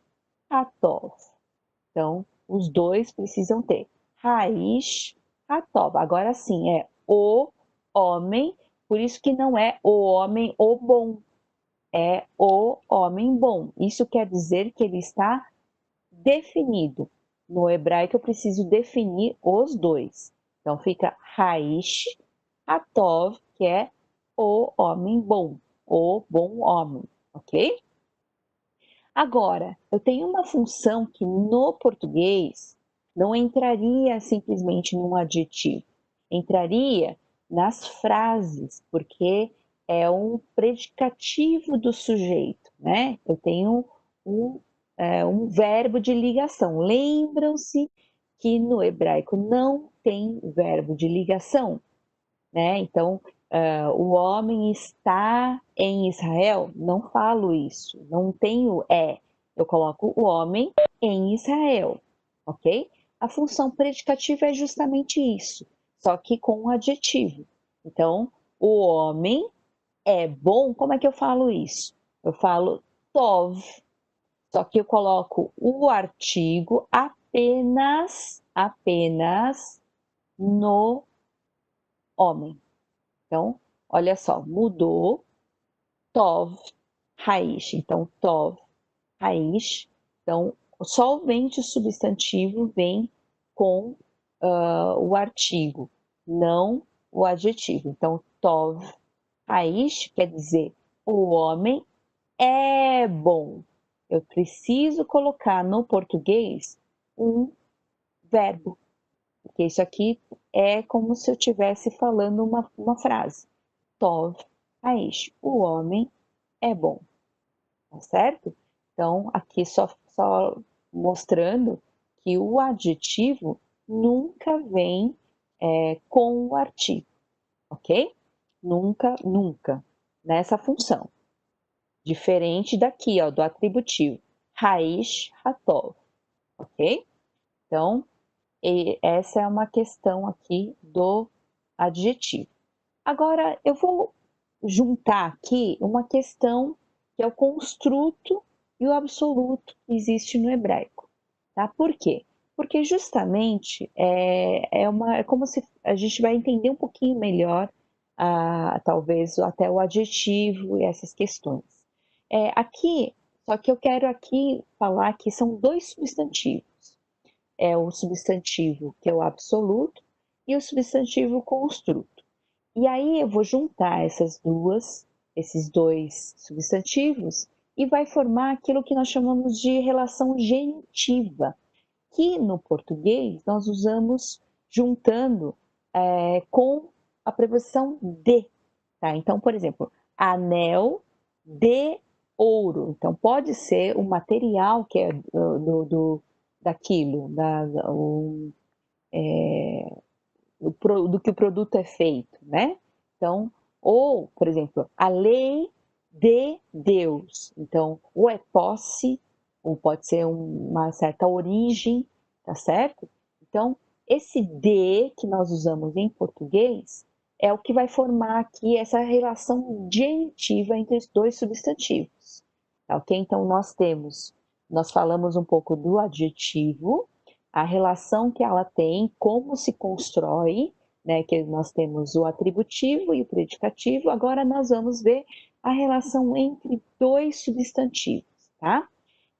hatov. Então, os dois precisam ter raiz, hatov. Agora sim, é o homem, por isso que não é o homem o bom, é o homem bom. Isso quer dizer que ele está definido. No hebraico eu preciso definir os dois. Então fica raiz, hatov, que é o homem bom, o bom homem, ok? Agora, eu tenho uma função que no português não entraria simplesmente num adjetivo, entraria nas frases, porque é um predicativo do sujeito, né? Eu tenho um verbo de ligação. Lembram-se que no hebraico não tem verbo de ligação, né? Então, o homem está em Israel, não falo isso, não tenho eu coloco o homem em Israel, ok? A função predicativa é justamente isso, só que com um adjetivo. Então, o homem é bom, como é que eu falo isso? Eu falo tov, só que eu coloco o artigo apenas no homem. Então, olha só, mudou, tov, raiz. Então, tov, raiz. Então, somente o substantivo vem com o artigo, não o adjetivo. Então, tov, raiz, quer dizer, o homem é bom. Eu preciso colocar no português um verbo, porque isso aqui é como se eu estivesse falando uma frase. Tov, raiz. O homem é bom, tá certo? Então, aqui só mostrando que o adjetivo nunca vem com o artigo, ok? Nunca, nunca, nessa função. Diferente daqui, ó, do atributivo. Raiz, hatov, ok? Então, essa é uma questão aqui do adjetivo. Agora, eu vou juntar aqui uma questão que é o construto e o absoluto que existe no hebraico. Tá? Por quê? Porque justamente é como se a gente vai entender um pouquinho melhor, talvez até o adjetivo e essas questões. Aqui, só que eu quero aqui falar que são dois substantivos. É o substantivo que é o absoluto e o substantivo construto. E aí eu vou juntar esses dois substantivos e vai formar aquilo que nós chamamos de relação genitiva, que no português nós usamos juntando com a preposição de. Tá? Então, por exemplo, anel de ouro. Então, pode ser o material que é daquilo, do que o produto é feito, né? Então, ou, por exemplo, a lei de Deus. Então, ou é posse, ou pode ser uma certa origem, tá certo? Então, esse de que nós usamos em português é o que vai formar aqui essa relação genitiva entre os dois substantivos, tá ok? Então, nós falamos um pouco do adjetivo, a relação que ela tem, como se constrói, né, que nós temos o atributivo e o predicativo, agora nós vamos ver a relação entre dois substantivos, tá?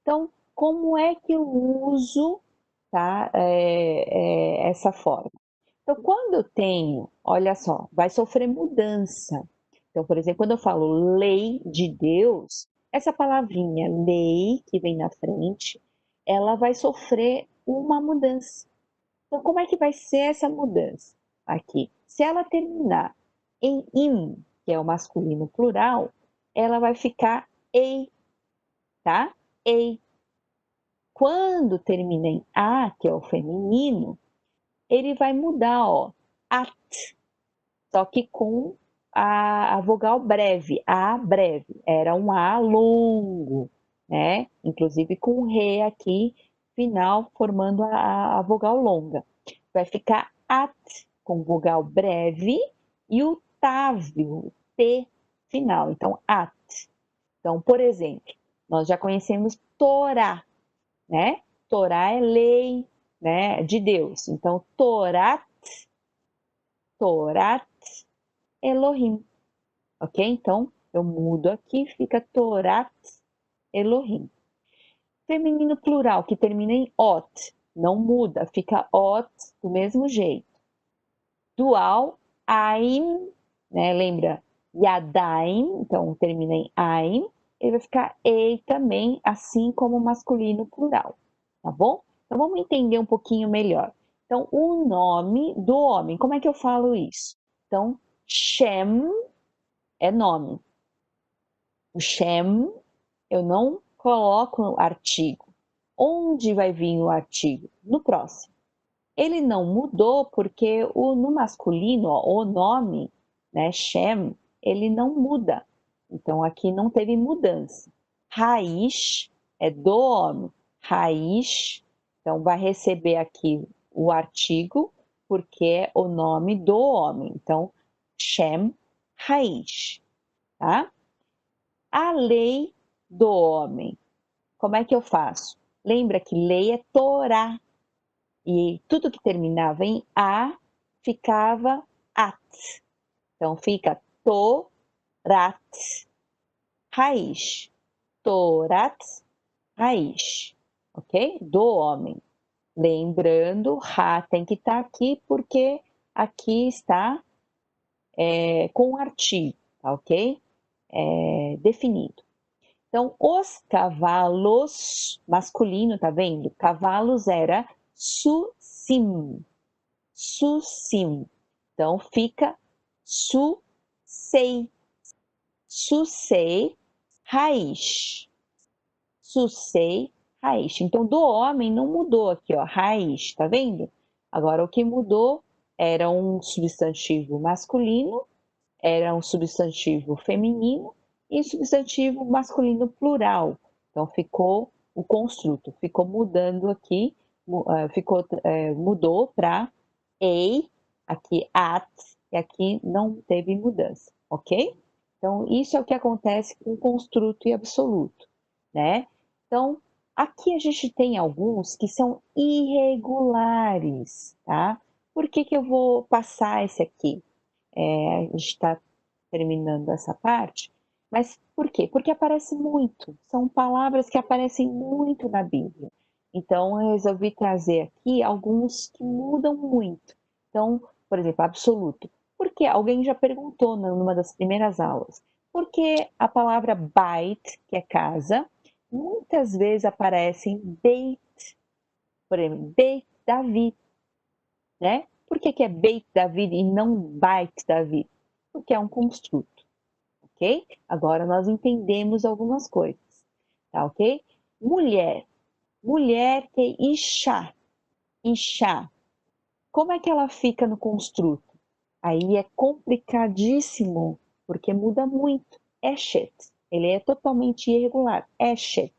Então, como é que eu uso, tá, essa forma? Então, quando eu tenho, olha só, vai sofrer mudança. Então, por exemplo, quando eu falo lei de Deus, essa palavrinha lei que vem na frente, ela vai sofrer uma mudança. Então, como é que vai ser essa mudança aqui? Se ela terminar em im, que é o masculino plural, ela vai ficar ei, tá? Ei. Quando termina em A, que é o feminino, ele vai mudar, ó, at, só que com a vogal breve, A breve, era um A longo, né? Inclusive com o Rê aqui, final, formando a vogal longa. Vai ficar at, com vogal breve, e o TAV, o T final, então at. Então, por exemplo, nós já conhecemos Torá, né? Torá é lei, né, de Deus. Então, Torat, Torat Elohim, ok? Então, eu mudo aqui, fica Torat Elohim. Feminino plural, que termina em ot, não muda, fica ot do mesmo jeito. Dual, aim, né? Lembra? Yadaim, então termina em aim, ele vai ficar ei também, assim como o masculino plural, tá bom? Então vamos entender um pouquinho melhor. Então, o nome do homem, como é que eu falo isso? Então, Shem é nome. O Shem, eu não coloco artigo. Onde vai vir o artigo? No próximo. Ele não mudou porque no masculino, ó, o nome, né, Shem, ele não muda. Então, aqui não teve mudança. Raiz é do homem. Raiz, então vai receber aqui o artigo, porque é o nome do homem. Então, Shem, raiz, tá? A lei do homem. Como é que eu faço? Lembra que lei é Torá. E tudo que terminava em A ficava at. Então fica Torat, raiz. Torat, raiz. Ok? Do homem. Lembrando, Ra tem que estar aqui porque aqui está com artigo, tá ok? Definido. Então, os cavalos, masculino, tá vendo? Cavalos era susim. Susim. Então, fica su-sei. Su-sei, raiz. Su-sei, raiz. Então, do homem não mudou aqui, ó, raiz, tá vendo? Agora, o que mudou era um substantivo masculino, era um substantivo feminino e substantivo masculino plural. Então, ficou o construto, ficou mudando aqui, mudou para ei, aqui at, e aqui não teve mudança, ok? Então, isso é o que acontece com construto e absoluto, né? Então, aqui a gente tem alguns que são irregulares, tá? Por que que eu vou passar esse aqui? A gente está terminando essa parte, mas por quê? Porque aparece muito, são palavras que aparecem muito na Bíblia. Então, eu resolvi trazer aqui alguns que mudam muito. Então, por exemplo, absoluto. Porque alguém já perguntou numa das primeiras aulas. Porque a palavra bait, que é casa, muitas vezes aparece em Beit, por exemplo, Beit David, né? Por que que é Beit David e não Bait David? Porque é um construto, ok? Agora nós entendemos algumas coisas, tá ok? Mulher. Mulher que é Isha. Isha. Como é que ela fica no construto? Aí é complicadíssimo, porque muda muito. Eshet. Ele é totalmente irregular. Eshet.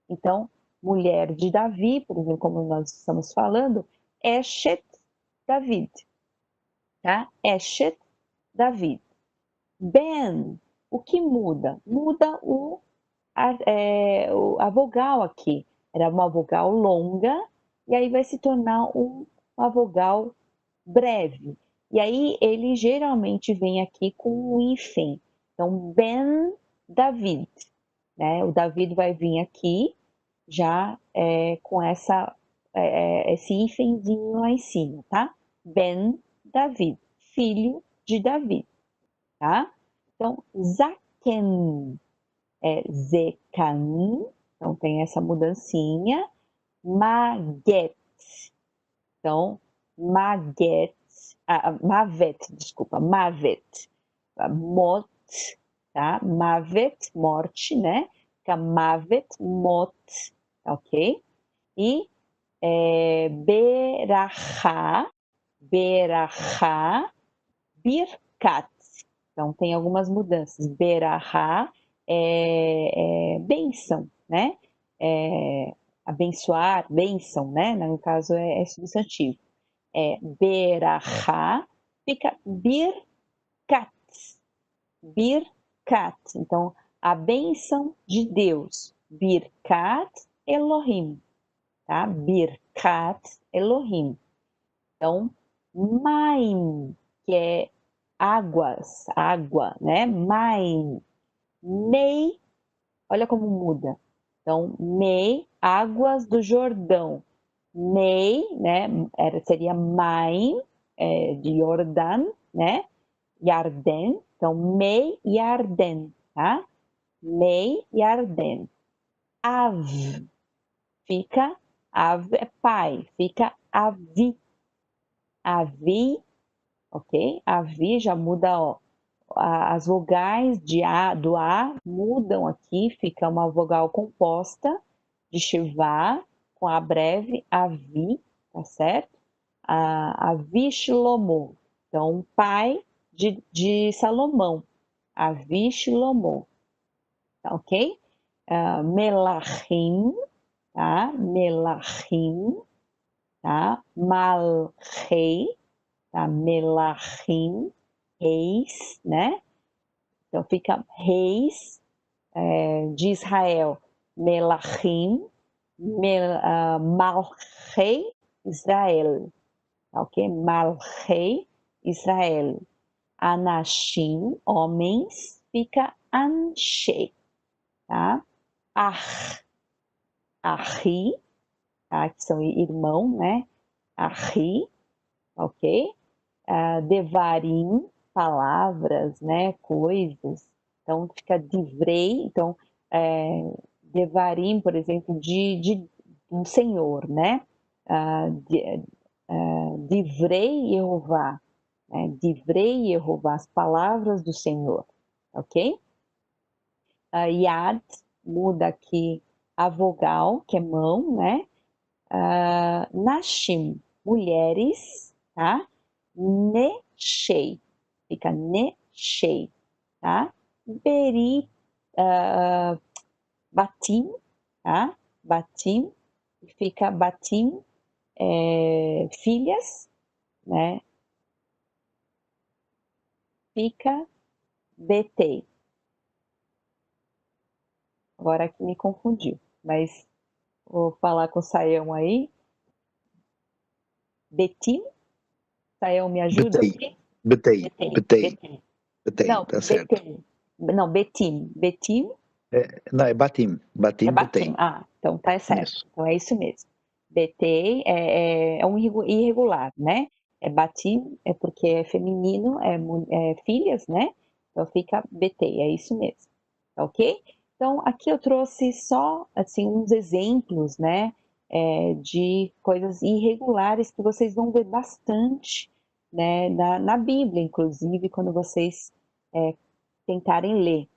Então, mulher de Davi, por exemplo, como nós estamos falando, Eshet David, tá? Eshet David. Ben, o que muda? Muda a vogal aqui. Era uma vogal longa, e aí vai se tornar uma vogal breve. E aí ele geralmente vem aqui com um hífen. Então, Ben David, né? O David vai vir aqui já com esse hífenzinho lá em cima, tá? Ben David, filho de Davi, tá? Então, Zaken é Zekan, então tem essa mudancinha. Maget, então, Mavet, desculpa, Mavet, Mot, tá? Mavet, morte, né? Fica Mavet, Mot, ok? E berachá, birkat. Então, tem algumas mudanças. Berachá é bênção, né? Abençoar, bênção, né? No caso, é substantivo. Berachá fica birkat. Birkat. Então, a bênção de Deus. Birkat Elohim. Tá? Birkat Elohim. Então, Maim, que é águas, água, né? Maim. Mei, olha como muda. Então, Mei, águas do Jordão. Mei, né? Seria Maim, de Jordão, né? Yarden. Então, Mei Yarden, tá? Mei Yarden. Av, fica, Av é pai, fica Avi. Avi, ok? Avi já muda, ó. As vogais do A mudam aqui, fica uma vogal composta de Shivá, com a breve Avi, tá certo? Avi Shlomo, então pai de Salomão, Avi Shlomo, tá ok? Melachim, tá? Melachim, tá? Malchei, tá? Melachim, reis, né? Então fica reis de Israel, Melachim, Malchei Israel, ok? Malchei Israel. Anashim, homens, fica Anshei, tá? Ahi, tá? Que são irmão, né? Ahi, ok? Devarim, palavras, né? Coisas. Então, fica divrei. Então, devarim, por exemplo, de um senhor, né? Divrei Jeová, né? Divrei Jeová, as palavras do Senhor, ok? Yad, muda aqui a vogal, que é mão, né? Nashim, mulheres, tá? Neshei, fica Neshei, tá? Beri, Batim, tá? Batim, fica Batim, filhas, né? Fica Betei. Agora que me confundiu, mas vou falar com o Saião aí. Betim? Saião, me ajuda Betei, aqui? betei, Betei, betei, Betei. betei, Não, tá certo. Betei. Não, Betim. Betim Não, é batim, é batim, Batim. betei. Ah, então tá certo. Isso. Então é isso mesmo. Betei é um irregular, né? Batim é porque é feminino, é filhas, né? Então fica Betei, é isso mesmo. Tá ok? Então aqui eu trouxe só assim uns exemplos, né? De coisas irregulares que vocês vão ver bastante, né? Na Bíblia, inclusive, quando vocês tentarem ler.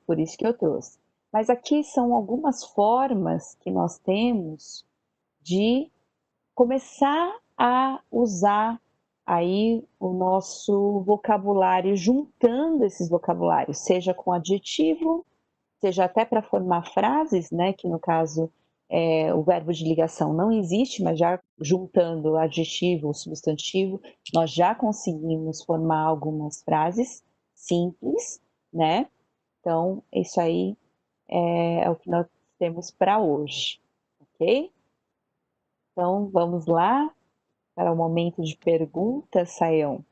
Por isso que eu trouxe. Mas aqui são algumas formas que nós temos de começar a usar aí o nosso vocabulário, juntando esses vocabulários, seja com adjetivo, seja até para formar frases, né? Que no caso o verbo de ligação não existe, mas já juntando o adjetivo, o substantivo, nós já conseguimos formar algumas frases simples, né? Então, isso aí é o que nós temos para hoje, ok? Então, vamos lá para o momento de perguntas, Saião.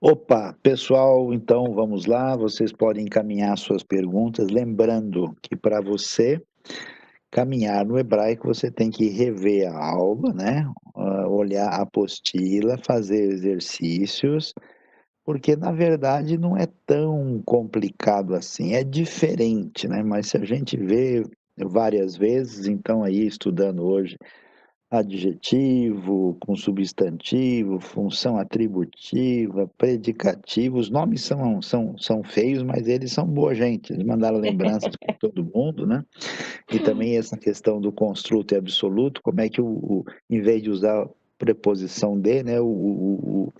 Opa, pessoal, então vamos lá. Vocês podem encaminhar suas perguntas. Lembrando que para você caminhar no hebraico, você tem que rever a aula, né? Olhar a apostila, fazer exercícios, porque na verdade não é tão complicado assim, é diferente, né? Mas se a gente vê várias vezes, então aí estudando hoje adjetivo, com substantivo, função atributiva, predicativo. Os nomes são feios, mas eles são boa gente. Eles mandaram lembranças para todo mundo, né? E também essa questão do construto e absoluto, como é que em vez de usar a preposição de, né, o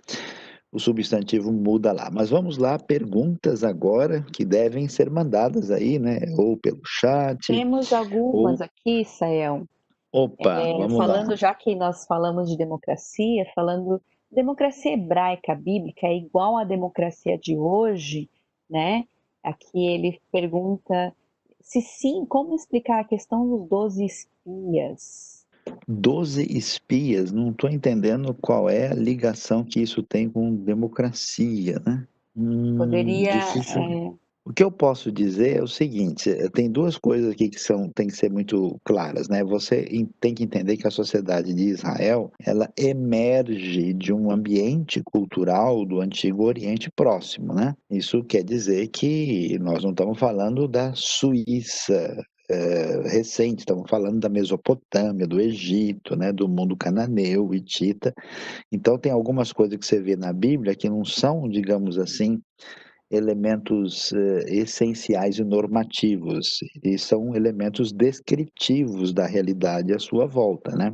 substantivo muda lá. Mas vamos lá, perguntas agora que devem ser mandadas aí, né? Ou pelo chat, Temos algumas ou... aqui, Sael, Opa, vamos lá. falando, já que nós falamos de democracia, falando democracia hebraica bíblica é igual à democracia de hoje, né? Aqui ele pergunta se sim, como explicar a questão dos 12 espias? 12 espias, não estou entendendo qual é a ligação que isso tem com democracia, né? Poderia, Difícil. O que eu posso dizer é o seguinte, tem duas coisas aqui que têm que ser muito claras, né? Você tem que entender que a sociedade de Israel, ela emerge de um ambiente cultural do Antigo Oriente Próximo, né? Isso quer dizer que nós não estamos falando da Suíça, recente, estamos falando da Mesopotâmia, do Egito, né, do mundo cananeu, hitita. Então tem algumas coisas que você vê na Bíblia que não são, digamos assim, elementos essenciais e normativos, e são elementos descritivos da realidade à sua volta, né?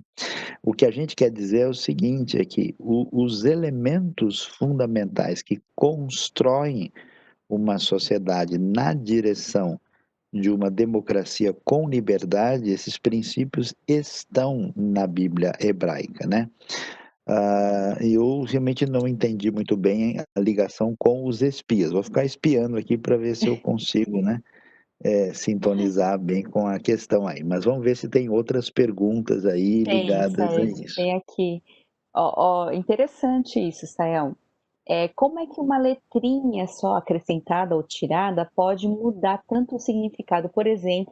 O que a gente quer dizer é o seguinte, é que os elementos fundamentais que constroem uma sociedade na direção de uma democracia com liberdade, esses princípios estão na Bíblia hebraica, né? Eu realmente não entendi muito bem a ligação com os espias. Vou ficar espiando aqui para ver se eu consigo, né, sintonizar bem com a questão aí. Mas vamos ver se tem outras perguntas aí tem, ligadas a Sael, isso. tem aqui. Ó, interessante isso, Sael. Como é que uma letrinha só acrescentada ou tirada pode mudar tanto o significado? Por exemplo,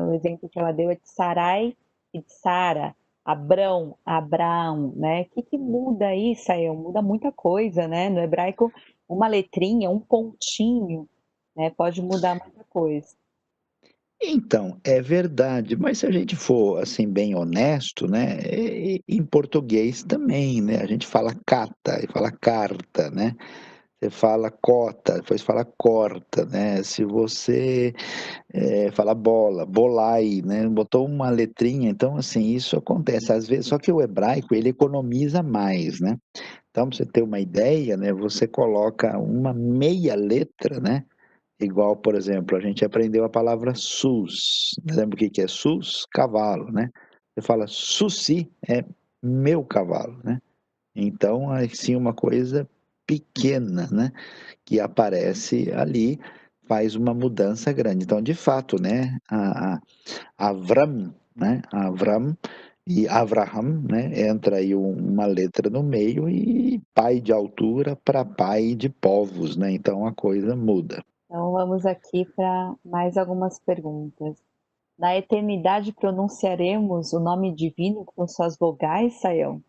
o exemplo que ela deu é de Sarai e de Sara, Abrão, Abraão, né? O que que muda aí, Sael? Muda muita coisa, né? No hebraico, uma letrinha, um pontinho, né? Pode mudar muita coisa. Então, é verdade, mas se a gente for assim bem honesto, né, em português também, né, a gente fala cata e fala carta, né, você fala cota, depois fala corta, né, se você fala bola, bolai, né, botou uma letrinha, então assim, isso acontece às vezes, só que o hebraico ele economiza mais, né, então pra você ter uma ideia, né, você coloca uma meia letra, né, igual, por exemplo, a gente aprendeu a palavra SUS. Lembra o que que é SUS? Cavalo, né? Você fala SUSI, é meu cavalo, né? Então, assim, uma coisa pequena, né? Que aparece ali, faz uma mudança grande. Então, de fato, né? Avram, né? Avram e Avraham, né? Entra aí uma letra no meio e pai de altura para pai de povos, né? Então, a coisa muda. Então, vamos aqui para mais algumas perguntas. Na eternidade pronunciaremos o nome divino com suas vogais, Sayão?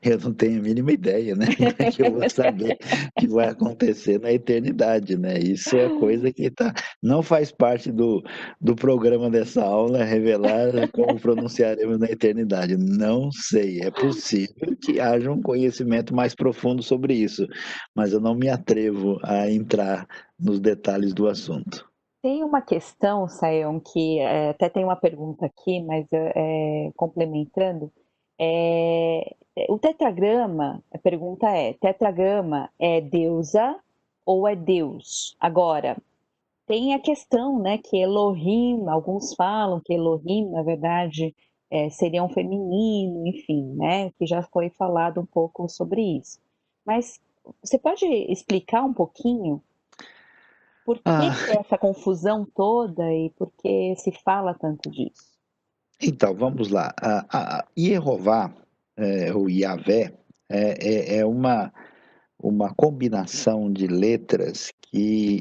Eu não tenho a mínima ideia, né? Como é que eu vou saber o que vai acontecer na eternidade, né? Isso é coisa que não faz parte do programa dessa aula, revelar como pronunciaremos na eternidade. Não sei. É possível que haja um conhecimento mais profundo sobre isso, mas eu não me atrevo a entrar nos detalhes do assunto. Tem uma questão, Sayão, que até tem uma pergunta aqui, mas complementando. O tetragrama, a pergunta é: tetragrama é deusa ou é Deus? Agora, tem a questão, né, que Elohim, alguns falam que Elohim, na verdade, seria um feminino, enfim, né, que já foi falado um pouco sobre isso. Mas você pode explicar um pouquinho por que Ah, que é essa confusão toda e por que se fala tanto disso? então, vamos lá. A Jeová, ou Yahvé, é uma combinação de letras que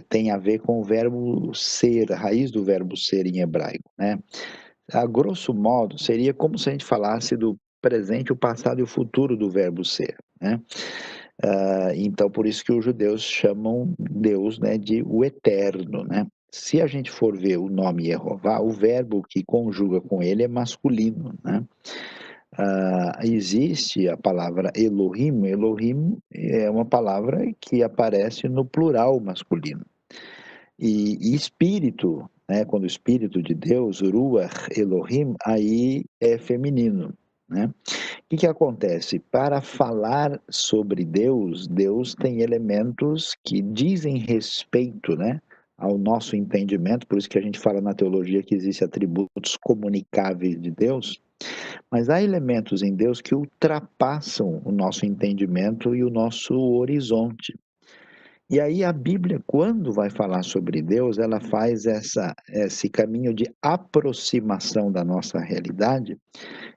tem a ver com o verbo ser, a raiz do verbo ser em hebraico, né? A grosso modo, seria como se a gente falasse do presente, o passado e o futuro do verbo ser, né? Então, por isso que os judeus chamam Deus, né, de o eterno, né? se a gente for ver o nome Jeová, o verbo que conjuga com ele é masculino, né? Existe a palavra Elohim. Elohim é uma palavra que aparece no plural masculino. E espírito, né, quando o espírito de Deus, Ruach Elohim, aí é feminino, né? O que acontece? Para falar sobre Deus, Deus tem elementos que dizem respeito, né, ao nosso entendimento, por isso que a gente fala na teologia que existem atributos comunicáveis de Deus, mas há elementos em Deus que ultrapassam o nosso entendimento e o nosso horizonte. E aí a Bíblia, quando vai falar sobre Deus, ela faz esse caminho de aproximação da nossa realidade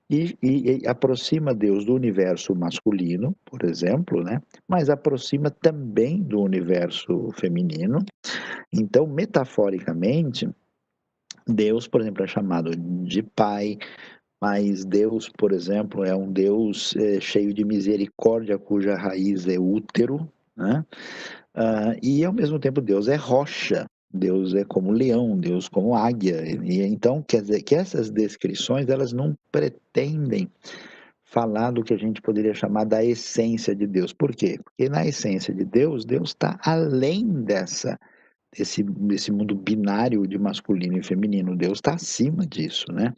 e aproxima Deus do universo masculino, por exemplo, né? Mas aproxima também do universo feminino. Então, metaforicamente, Deus, por exemplo, é chamado de Pai, mas Deus, por exemplo, é um Deus cheio de misericórdia, cuja raiz é útero, né? E ao mesmo tempo Deus é rocha, Deus é como leão, Deus como águia. E então quer dizer que essas descrições elas não pretendem falar do que a gente poderia chamar da essência de Deus. Por quê? Porque na essência de Deus, Deus está além desse mundo binário de masculino e feminino. Deus está acima disso, né?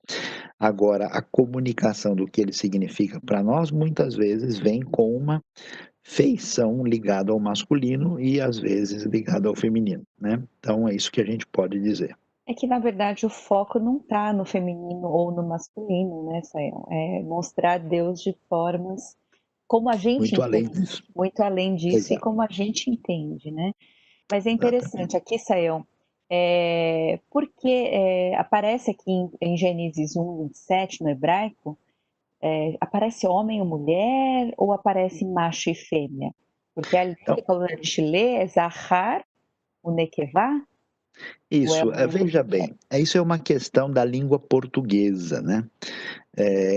Agora, a comunicação do que ele significa para nós, muitas vezes, vem com uma feição ligada ao masculino e, às vezes, ligada ao feminino, né? Então, é isso que a gente pode dizer. É que, na verdade, o foco não está no feminino ou no masculino, né, Sayão? É mostrar Deus de formas como a gente Muito além entende, disso. muito além disso e Exato, como a gente entende, né? Mas é interessante, exatamente. aqui, Sayão, porque aparece aqui em Gênesis 1:27, no hebraico, aparece homem ou mulher ou aparece macho e fêmea? Porque ali, Então, quando a gente lê, é Zahar, o Nekevá, ou é isso, mulher e veja mulher? bem, isso é uma questão da língua portuguesa, né?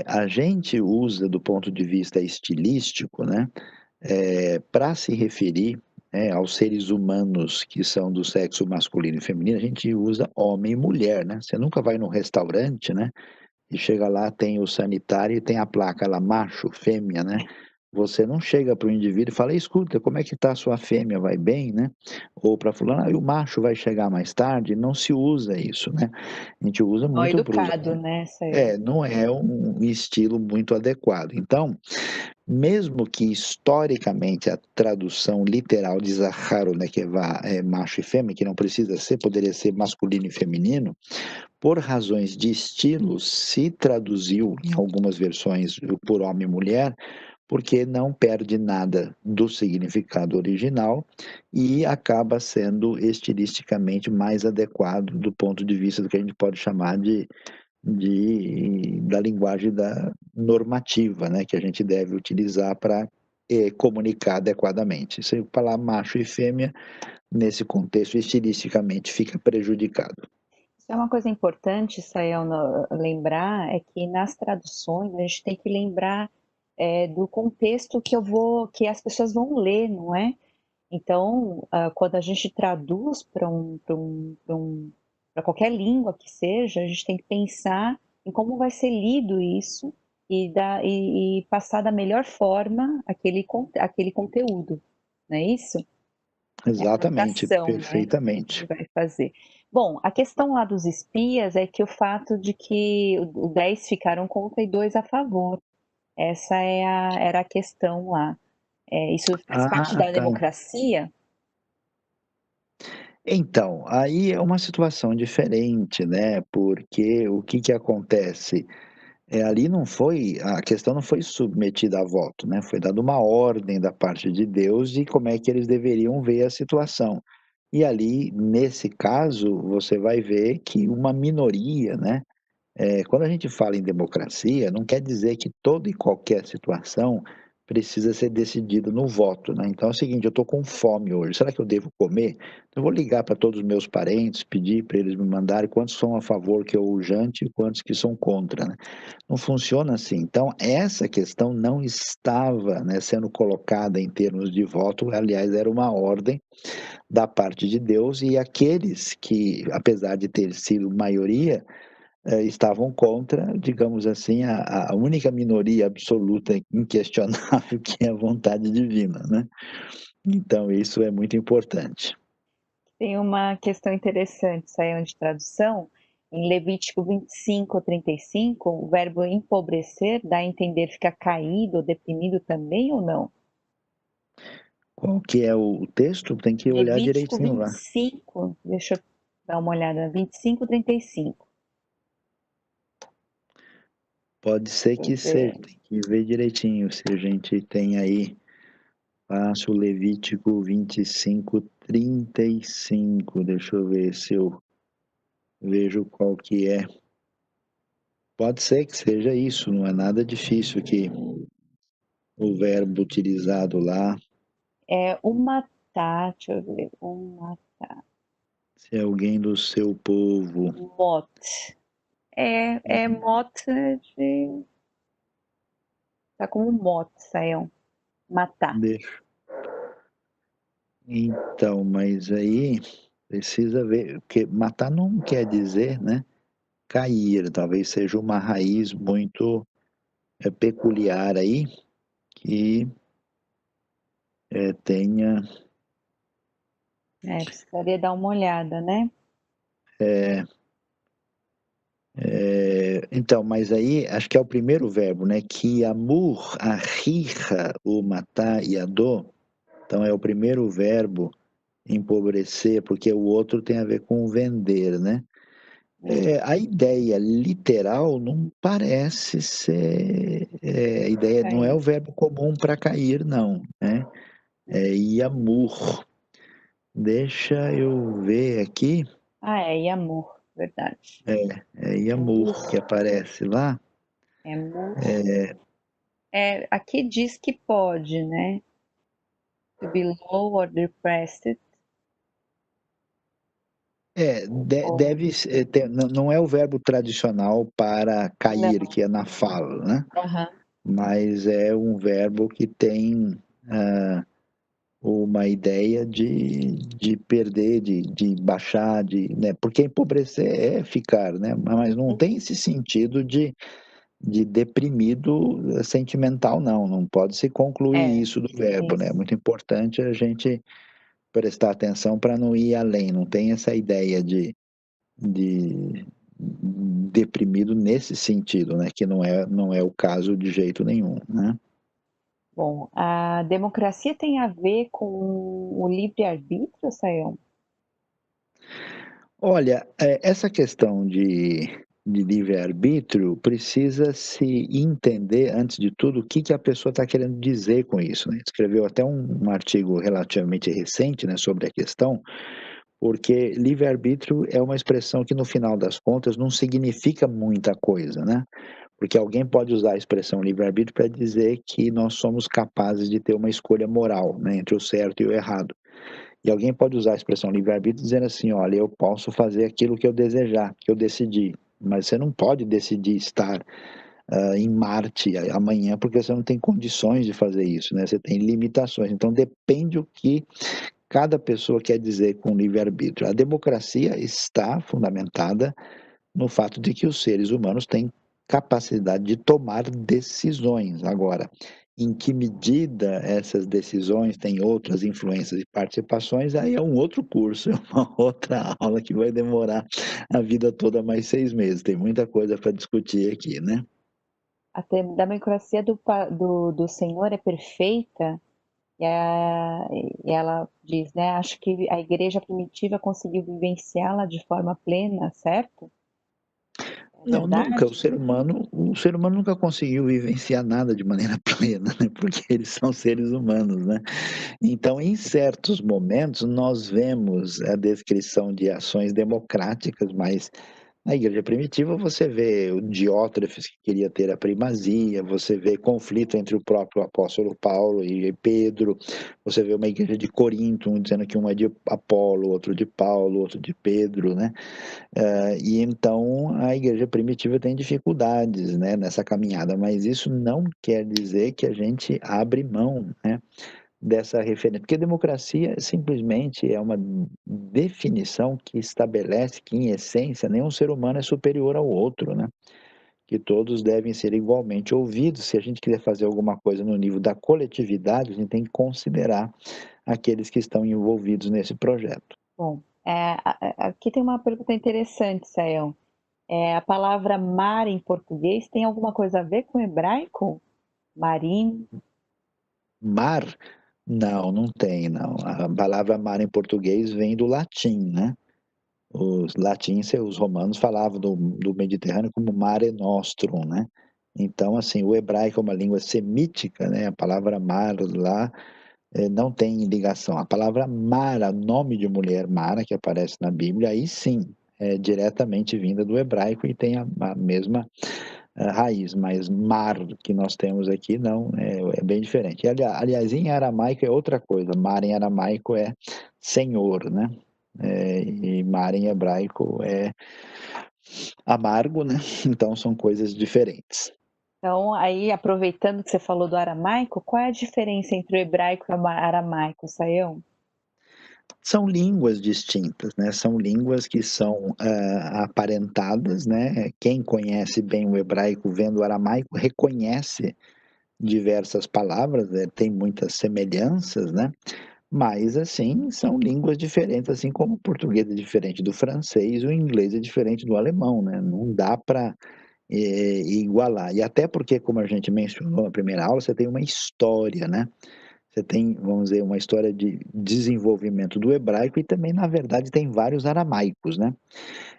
A gente usa, do ponto de vista estilístico, né, para se referir aos seres humanos que são do sexo masculino e feminino, a gente usa homem e mulher, né? Você nunca vai num restaurante, né? E chega lá, tem o sanitário e tem a placa lá, macho, fêmea, né? Você não chega para o indivíduo e fala, escuta, como é que está a sua fêmea, vai bem, né? Ou para fulano, o macho vai chegar mais tarde, não se usa isso, né? A gente usa Mal muito para os... educado, né, Sayão? Não é um estilo muito adequado. Então, mesmo que historicamente a tradução literal de Zahar, né, que é macho e fêmea, que não precisa ser, poderia ser masculino e feminino, por razões de estilo, se traduziu em algumas versões por homem e mulher, porque não perde nada do significado original e acaba sendo estilisticamente mais adequado do ponto de vista do que a gente pode chamar da linguagem normativa, né, que a gente deve utilizar para comunicar adequadamente. Se eu falar macho e fêmea, nesse contexto, estilisticamente, fica prejudicado. Isso é uma coisa importante, Sayão, lembrar, é que nas traduções a gente tem que lembrar do contexto que as pessoas vão ler, não é? Então, quando a gente traduz para qualquer língua que seja, a gente tem que pensar em como vai ser lido isso e passar da melhor forma aquele conteúdo, não é isso? É a Exatamente, adaptação, né, que perfeitamente. vai fazer. Bom, a questão lá dos espias é que o fato de que o 10 ficaram contra e 2 a favor. Essa era a questão lá. Isso faz parte Ah, da tá. democracia? Então, aí é uma situação diferente, né? Porque o que acontece? Ali não foi, a questão não foi submetida a voto, né? Foi dada uma ordem da parte de Deus de como é que eles deveriam ver a situação. E ali, nesse caso, você vai ver que uma minoria, né? Quando a gente fala em democracia, não quer dizer que toda e qualquer situação precisa ser decidido no voto, né. Então é o seguinte, eu estou com fome hoje, será que eu devo comer? Eu vou ligar para todos os meus parentes, pedir para eles me mandarem quantos são a favor que eu jante e quantos que são contra, né. Não funciona assim. Então essa questão não estava, né, sendo colocada em termos de voto, aliás, era uma ordem da parte de Deus e aqueles que, apesar de ter sido maioria, estavam contra, digamos assim, a única minoria absoluta, inquestionável, que é a vontade divina, né. Então isso é muito importante. Tem uma questão interessante, saiu de tradução, em Levítico 25:35, o verbo empobrecer dá a entender ficar caído ou deprimido também ou não? Qual que é o texto? Tem que olhar Levítico direitinho lá. 25, deixa eu dar uma olhada, 25:35. Pode ser Deixa eu que seja, ver. tem que ver direitinho se a gente tem aí, faço Levítico 25:35, deixa eu ver se eu vejo qual que é. Pode ser que seja isso, não é nada difícil que o verbo utilizado lá, É umatá, deixa eu ver, umatá, se é alguém do seu povo. mot. É mot de, tá como mot, saiu, matar. Deixa. Então, mas aí precisa ver, porque matar não quer dizer, né, cair, talvez seja uma raiz muito, peculiar aí, que, tenha, Precisaria dar uma olhada, né. então, mas aí acho que é o primeiro verbo, né, que amor, arriha, o matar e a dor, então é o primeiro verbo, empobrecer, porque o outro tem a ver com vender, né. A ideia literal não parece ser, a ideia não é Cair. o verbo comum para cair não, né, é yamur. Deixa eu ver aqui, Yamur, verdade. é yamur que Mur, aparece lá. é mur. Aqui diz que pode, né, to be low or depressed ou Deve ser, não é o verbo tradicional para cair, não. que é na fala, né, Aham. mas é um verbo que tem, uma ideia de perder, de baixar, né, porque empobrecer é ficar, né, mas não tem Uhum. esse sentido de deprimido, sentimental não pode se concluir É, isso do verbo, né, é isso. muito importante a gente prestar atenção para não ir além, não tem essa ideia de deprimido nesse sentido, né, que não é o caso de jeito nenhum, né. Bom, a democracia tem a ver com o livre-arbítrio, Sayão? Olha, essa questão de livre-arbítrio precisa se entender, antes de tudo, o que que a pessoa está querendo dizer com isso, né. Escreveu até um artigo relativamente recente, né, sobre a questão, porque livre-arbítrio é uma expressão que, no final das contas, não significa muita coisa, né. Porque alguém pode usar a expressão livre-arbítrio para dizer que nós somos capazes de ter uma escolha moral, né, entre o certo e o errado. E alguém pode usar a expressão livre-arbítrio dizendo assim: "Olha, eu posso fazer aquilo que eu desejar, que eu decidi", mas você não pode decidir estar, em Marte amanhã, porque você não tem condições de fazer isso, né, você tem limitações. Então depende o que cada pessoa quer dizer com livre-arbítrio. A democracia está fundamentada no fato de que os seres humanos têm capacidade de tomar decisões. Agora, em que medida essas decisões têm outras influências e participações, aí é um outro curso, é uma outra aula que vai demorar a vida toda mais 6 meses. Tem muita coisa para discutir aqui, né. Democracia do Senhor é perfeita, e ela diz, né, acho que a igreja primitiva conseguiu vivenciá-la de forma plena, certo? É Não, nunca. verdade? O ser humano nunca conseguiu vivenciar nada de maneira plena, né, porque eles são seres humanos, né. Então, em certos momentos, nós vemos a descrição de ações democráticas, mas Na igreja primitiva você vê o Diótrefes que queria ter a primazia, você vê conflito entre o próprio apóstolo Paulo e Pedro, você vê uma igreja de Corinto, um dizendo que um é de Apolo, outro de Paulo, outro de Pedro, né? E então a igreja primitiva tem dificuldades, né, nessa caminhada, mas isso não quer dizer que a gente abre mão, né, dessa referência, porque democracia simplesmente é uma definição que estabelece que, em essência, nenhum ser humano é superior ao outro, né? Que todos devem ser igualmente ouvidos. Se a gente quiser fazer alguma coisa no nível da coletividade, a gente tem que considerar aqueles que estão envolvidos nesse projeto. Bom, aqui tem uma pergunta interessante, Sayão. A palavra mar em português tem alguma coisa a ver com hebraico? Marim? Mar? Não, não tem, não. A palavra mar em português vem do latim, né? Os latins, os romanos falavam do Mediterrâneo como Mare Nostrum, né? Então, assim, o hebraico é uma língua semítica, né? A palavra mar lá não tem ligação. A palavra Mara, nome de mulher Mara, que aparece na Bíblia, aí sim, é diretamente vinda do hebraico e tem a mesma raiz, mas mar que nós temos aqui não, é bem diferente. Aliás, em aramaico é outra coisa. Mar em aramaico é senhor, né? E mar em hebraico é amargo, né? Então são coisas diferentes. Então, aí, aproveitando que você falou do aramaico, qual é a diferença entre o hebraico e o aramaico, Sayão? São línguas distintas, né? São línguas que são aparentadas, né? Quem conhece bem o hebraico vendo o aramaico reconhece diversas palavras, tem muitas semelhanças, né? Mas, assim, são línguas diferentes, assim como o português é diferente do francês, o inglês é diferente do alemão, né? Não dá para igualar. E até porque, como a gente mencionou na primeira aula, você tem uma história, né? Você tem, vamos dizer, uma história de desenvolvimento do hebraico e também, na verdade, tem vários aramaicos, né?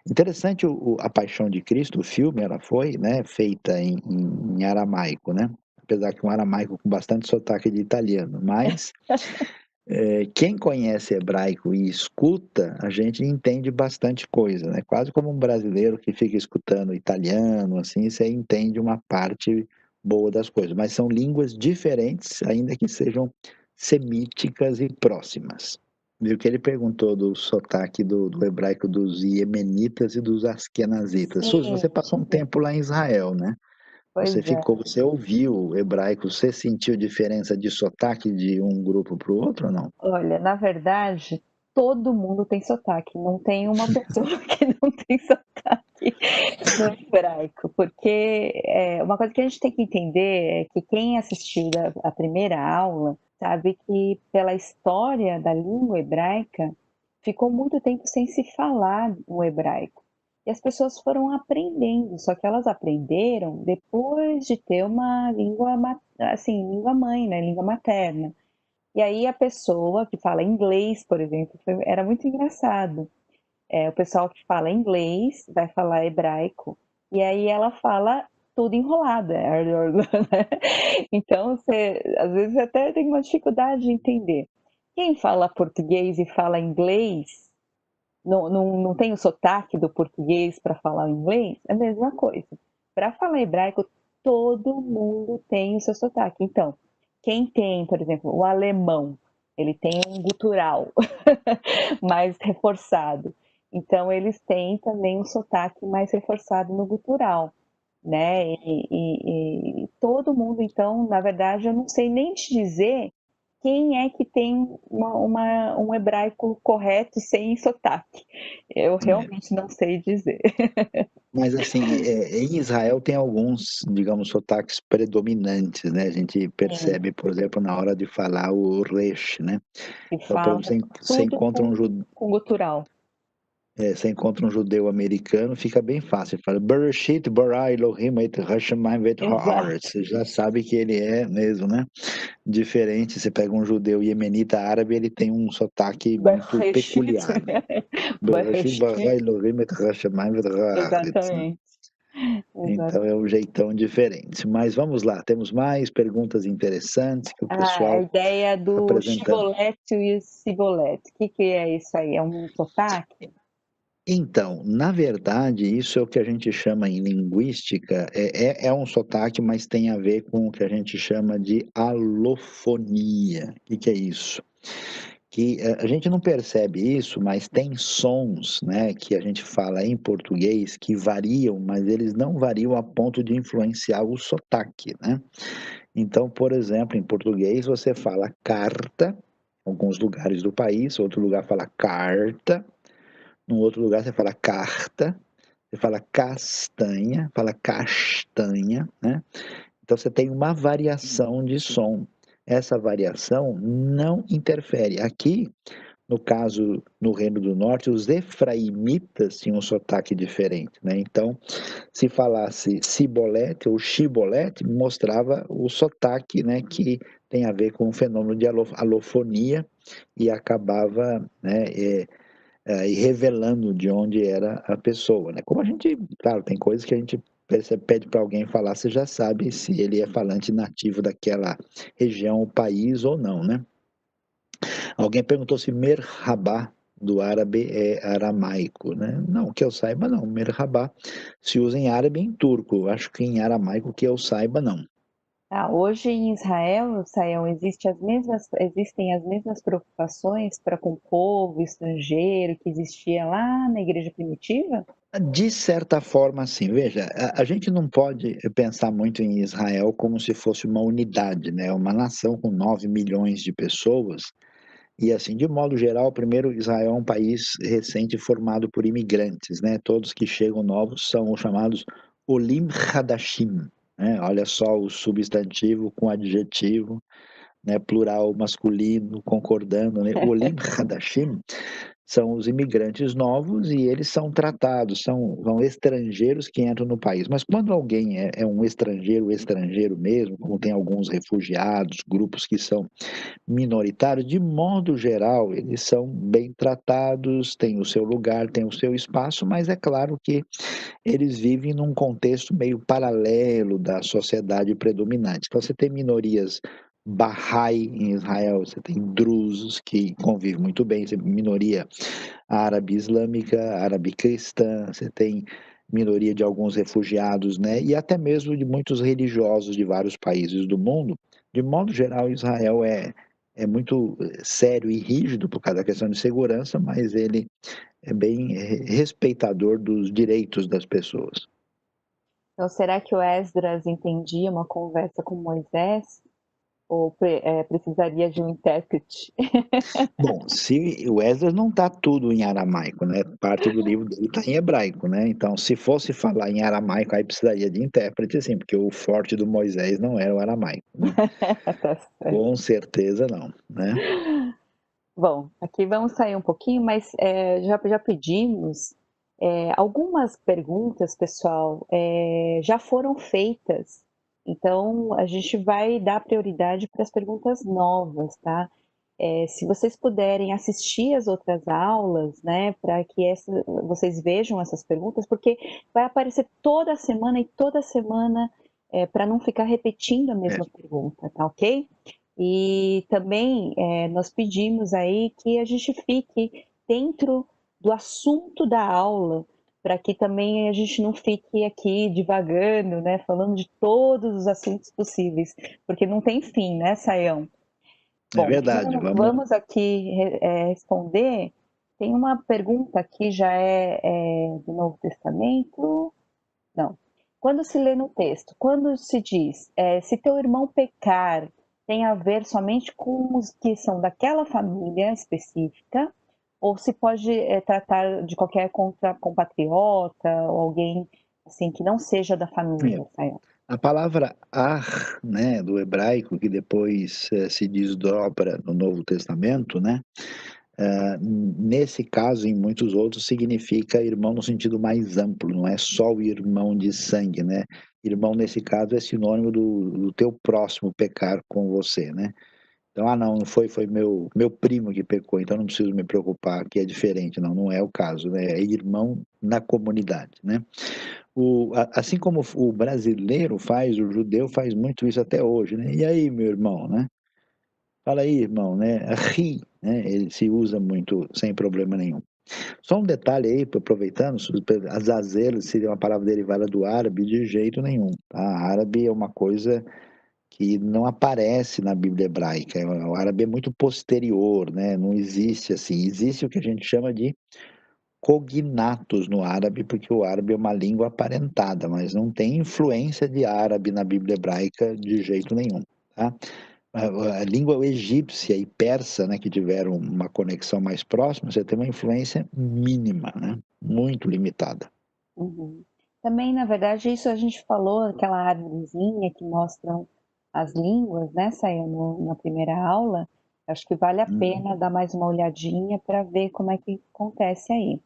Interessante a Paixão de Cristo, o filme, ela foi, né, feita em aramaico, né? Apesar que um aramaico com bastante sotaque de italiano, mas quem conhece hebraico e escuta, a gente entende bastante coisa, né? Quase como um brasileiro que fica escutando italiano, assim, você entende uma parte boa das coisas. Mas são línguas diferentes, ainda que sejam semíticas e próximas. Viu que ele perguntou do sotaque do hebraico dos iemenitas e dos askenazitas. Suzy, você Sim, passou um sim, tempo lá em Israel, né? pois é. Você ouviu o hebraico, você sentiu diferença de sotaque de um grupo para o outro ou não? Olha, na verdade, todo mundo tem sotaque, não tem uma pessoa que não tem sotaque no hebraico, porque uma coisa que a gente tem que entender é que quem assistiu a primeira aula sabe que pela história da língua hebraica ficou muito tempo sem se falar o hebraico. E as pessoas foram aprendendo, só que elas aprenderam depois de ter uma língua, assim, língua mãe, né, língua materna. E aí a pessoa que fala inglês, por exemplo, era muito engraçado. O pessoal que fala inglês vai falar hebraico, e aí ela fala tudo enrolada. Então, você, às vezes, até tem uma dificuldade de entender. Quem fala português e fala inglês, não tem o sotaque do português para falar o inglês, é a mesma coisa. Para falar hebraico, todo mundo tem o seu sotaque. Então, quem tem, por exemplo, o alemão, ele tem um gutural mais reforçado. Então, eles têm também um sotaque mais reforçado no gutural, né? E todo mundo, então, na verdade, eu não sei nem te dizer quem é que tem um hebraico correto sem sotaque. Eu É. realmente não sei dizer. Mas assim, em Israel tem alguns, digamos, sotaques predominantes, né? A gente Sim, percebe, por exemplo, na hora de falar o resh, né? que Então, por fala exemplo, você tudo encontra com gutural. você encontra um judeu americano, fica bem fácil. Fala, Bereshit bara Elohim et hashamayim vet haaretz. Exato. Você já sabe que ele é mesmo, né? Diferente. Você pega um judeu iemenita árabe, ele tem um sotaque muito Bereshit. peculiar, né? Bereshit bara Bereshit. Elohim et hashamayim vet haaretz, né? Exatamente. Então Exatamente. é um jeitão diferente. Mas vamos lá, temos mais perguntas interessantes que o A pessoal ideia do apresentando. chibolete e o cibolete. O que é isso aí? É um sotaque? Então, na verdade, isso é o que a gente chama em linguística, é um sotaque, mas tem a ver com o que a gente chama de alofonia. O que é isso? Que a gente não percebe isso, mas tem sons, né, que a gente fala em português que variam, mas eles não variam a ponto de influenciar o sotaque, né? Então, por exemplo, em português você fala carta, em alguns lugares do país, outro lugar fala carta, num outro lugar você fala carta, você fala castanha, fala castanha, né? Então você tem uma variação de som. Essa variação não interfere. Aqui, no caso, no Reino do Norte, os efraimitas tinham um sotaque diferente, né? Então, se falasse cibolete ou chibolete, mostrava o sotaque, né, que tem a ver com o fenômeno de alofonia e acabava, né, e revelando de onde era a pessoa, né? Como a gente, claro, tem coisas que a gente pede para alguém falar, você já sabe se ele é falante nativo daquela região, o país ou não, né? Alguém perguntou se merhabá do árabe é aramaico, né? Não, que eu saiba não. Merhabá se usa em árabe e em turco. Acho que em aramaico que eu saiba não. Tá, hoje em Israel, Sayão, existem as mesmas preocupações para com o povo estrangeiro que existia lá na igreja primitiva? De certa forma, sim. Veja, a gente não pode pensar muito em Israel como se fosse uma unidade, né? Uma nação com 9 milhões de pessoas. E assim, de modo geral, primeiro, Israel é um país recente formado por imigrantes, né? Todos que chegam novos são os chamados Olim Hadashim, né? Olha só o substantivo com adjetivo, né? Plural masculino, concordando, né? Olim Hadashim são os imigrantes novos e eles são tratados, são estrangeiros que entram no país. Mas quando alguém é um estrangeiro, estrangeiro mesmo, como tem alguns refugiados, grupos que são minoritários, de modo geral, eles são bem tratados, têm o seu lugar, têm o seu espaço, mas é claro que eles vivem num contexto meio paralelo da sociedade predominante. Então, você tem minorias Bahá'í em Israel, você tem drusos que convivem muito bem, você tem minoria árabe islâmica, árabe cristã, você tem minoria de alguns refugiados, né? E até mesmo de muitos religiosos de vários países do mundo. De modo geral, Israel é muito sério e rígido por causa da questão de segurança, mas ele é bem respeitador dos direitos das pessoas. Então, será que o Esdras entendia uma conversa com Moisés? Ou precisaria de um intérprete? Bom, se o Esdras não está tudo em aramaico, né? Parte do livro dele está em hebraico, né? Então, se fosse falar em aramaico, aí precisaria de intérprete, sim, porque o forte do Moisés não era o aramaico, né? Tá certo. Com certeza não, né? Bom, aqui vamos sair um pouquinho, mas já pedimos. Algumas perguntas, pessoal, já foram feitas, então a gente vai dar prioridade para as perguntas novas, tá? Se vocês puderem assistir as outras aulas, né, para que vocês vejam essas perguntas, porque vai aparecer toda semana e toda semana, para não ficar repetindo a É, mesma pergunta, tá ok? E também nós pedimos aí que a gente fique dentro do assunto da aula, para que também a gente não fique aqui divagando, né, falando de todos os assuntos possíveis, porque não tem fim, né, Sayão? é Bom, verdade, vamos. vamos aqui responder. Tem uma pergunta aqui, já do Novo Testamento. Não. Quando se lê no texto, quando se diz, se teu irmão pecar, tem a ver somente com os que são daquela família específica, ou se pode tratar de qualquer compatriota ou alguém assim que não seja da É. família, Sayão? A palavra ar, né, do hebraico, que depois se desdobra no Novo Testamento, né? Nesse caso, e em muitos outros, significa irmão no sentido mais amplo, não é só o irmão de sangue, né? Irmão, nesse caso, é sinônimo do teu próximo pecar com você, né? Então, não, foi meu primo que pecou, então não preciso me preocupar, que é diferente. Não, não é o caso, né? É irmão na comunidade, né? Assim como o brasileiro faz, o judeu faz muito isso até hoje, né? E aí, meu irmão, né? Fala aí, irmão, né? Ri, né? Ele se usa muito sem problema nenhum. Só um detalhe aí, aproveitando, Azazel seria uma palavra derivada do árabe de jeito nenhum. Tá? Árabe é uma coisa que não aparece na Bíblia hebraica. O árabe é muito posterior, né? Não existe assim. Existe o que a gente chama de cognatos no árabe, porque o árabe é uma língua aparentada, mas não tem influência de árabe na Bíblia hebraica de jeito nenhum. Tá? A língua egípcia e persa, né, que tiveram uma conexão mais próxima, você tem uma influência mínima, né? Muito limitada. Uhum. Também, na verdade, isso a gente falou, aquela árvorezinha que mostram as línguas, né, saiu na primeira aula. Acho que vale a pena dar mais uma olhadinha para ver como é que acontece aí.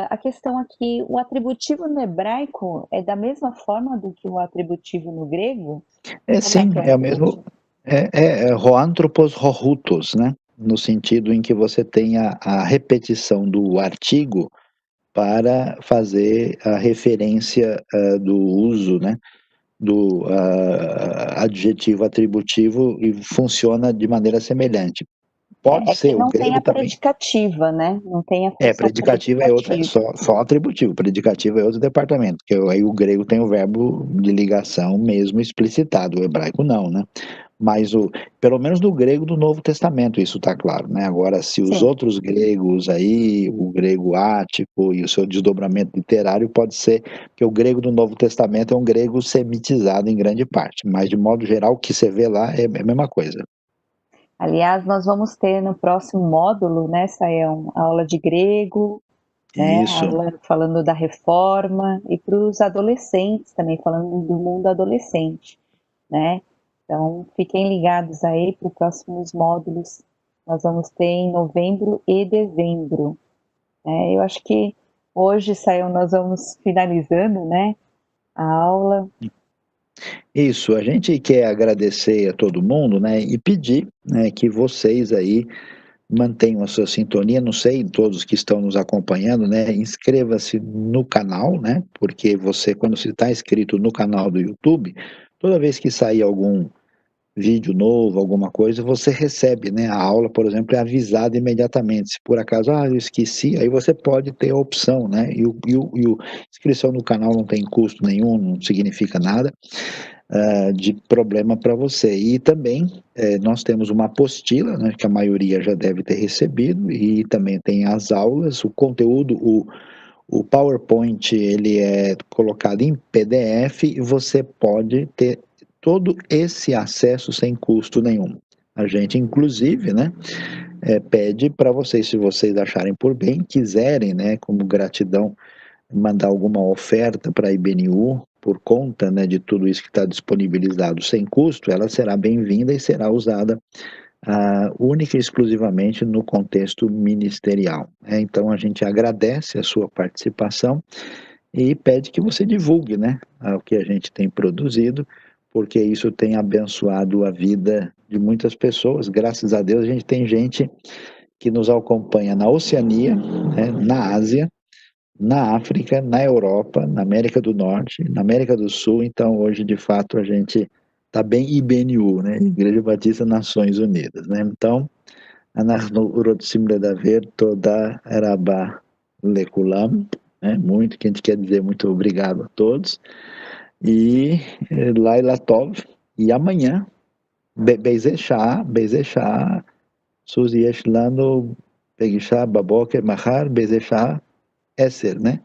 A questão aqui, o atributivo no hebraico é da mesma forma do que o atributivo no grego? É Como é sim, que é é, o mesmo. gente? É hoantropos rorrutos, né? No sentido em que você tem a repetição do artigo para fazer a referência do uso, né? Do adjetivo atributivo e funciona de maneira semelhante. Pode É que ser, o não tem a grego também. predicativa, né? Não tem a função Predicativo é outra, predicativa. só atributivo. Predicativo é outro departamento, porque aí o grego tem o verbo de ligação mesmo explicitado, o hebraico não, né? Mas pelo menos no grego do Novo Testamento isso está claro, né? Agora, se os Sim. outros gregos aí, o grego ático e o seu desdobramento literário pode ser que o grego do Novo Testamento é um grego semitizado em grande parte, mas de modo geral o que você vê lá é a mesma coisa. Aliás, nós vamos ter no próximo módulo, né, Sayão, aula de grego, né, Isso, aula falando da reforma e para os adolescentes também, falando do mundo adolescente, né? Então, fiquem ligados aí para os próximos módulos. Nós vamos ter em novembro e dezembro. Eu acho que hoje, Sayão, nós vamos finalizando, né, a aula. isso. A gente quer agradecer a todo mundo, né, e pedir, né, que vocês aí mantenham a sua sintonia, não sei, todos que estão nos acompanhando, né? Inscreva-se no canal, né? Porque você, quando você está inscrito no canal do YouTube, toda vez que sair algum vídeo novo, alguma coisa, você recebe, né? A aula, por exemplo, é avisada imediatamente. Se por acaso, eu esqueci, aí você pode ter a opção, né? E inscrição no canal não tem custo nenhum, não significa nada de problema para você. E também nós temos uma apostila, né, que a maioria já deve ter recebido, e também tem as aulas, o conteúdo, o PowerPoint, ele é colocado em PDF e você pode ter todo esse acesso sem custo nenhum. A gente, inclusive, né, pede para vocês, se vocês acharem por bem, quiserem, né, como gratidão, mandar alguma oferta para a IBNU por conta, né, de tudo isso que está disponibilizado sem custo, ela será bem-vinda e será usada única e exclusivamente no contexto ministerial. Então a gente agradece a sua participação e pede que você divulgue, né, o que a gente tem produzido, porque isso tem abençoado a vida de muitas pessoas. Graças a Deus a gente tem gente que nos acompanha na Oceania, né, na Ásia, na África, na Europa, na América do Norte, na América do Sul. Então, hoje, de fato, a gente está bem IBNU, né? Igreja Batista Nações Unidas, né? Então, אנחנו רוצים לדבר תודה רבה לכולם, né? Muito, que a gente quer dizer muito obrigado a todos. E Laila Tov. E amanhã, Bezechá, Suzy יש לנו פגישה בבוקר, מחר, Bezechá, 10, né?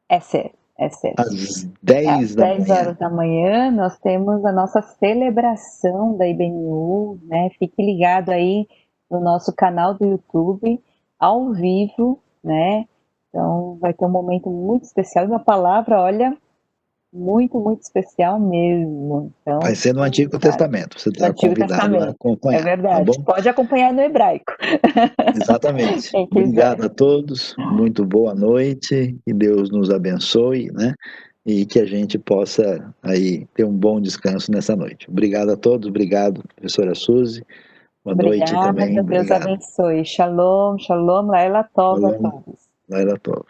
É ser. Às Às 10 da 10 manhã. horas da manhã, nós temos a nossa celebração da IBNU, né? Fique ligado aí no nosso canal do YouTube, ao vivo, né? Então, vai ter um momento muito especial, uma palavra, olha, muito, muito especial mesmo. Então, Vai ser no fiquem Antigo ligados. Testamento. Você No está Antigo convidado a Testamento, é acompanhar, tá verdade. bom? Pode acompanhar no hebraico, Exatamente. quem quiser. Obrigado a todos. Muito boa noite. Que Deus nos abençoe, né? E que a gente possa aí ter um bom descanso nessa noite. Obrigado a todos. Obrigado, professora Suzy. Boa noite também. Obrigada, Deus Obrigado. abençoe. Shalom, shalom, Laila Tov a Shalom. todos. Laila Tov.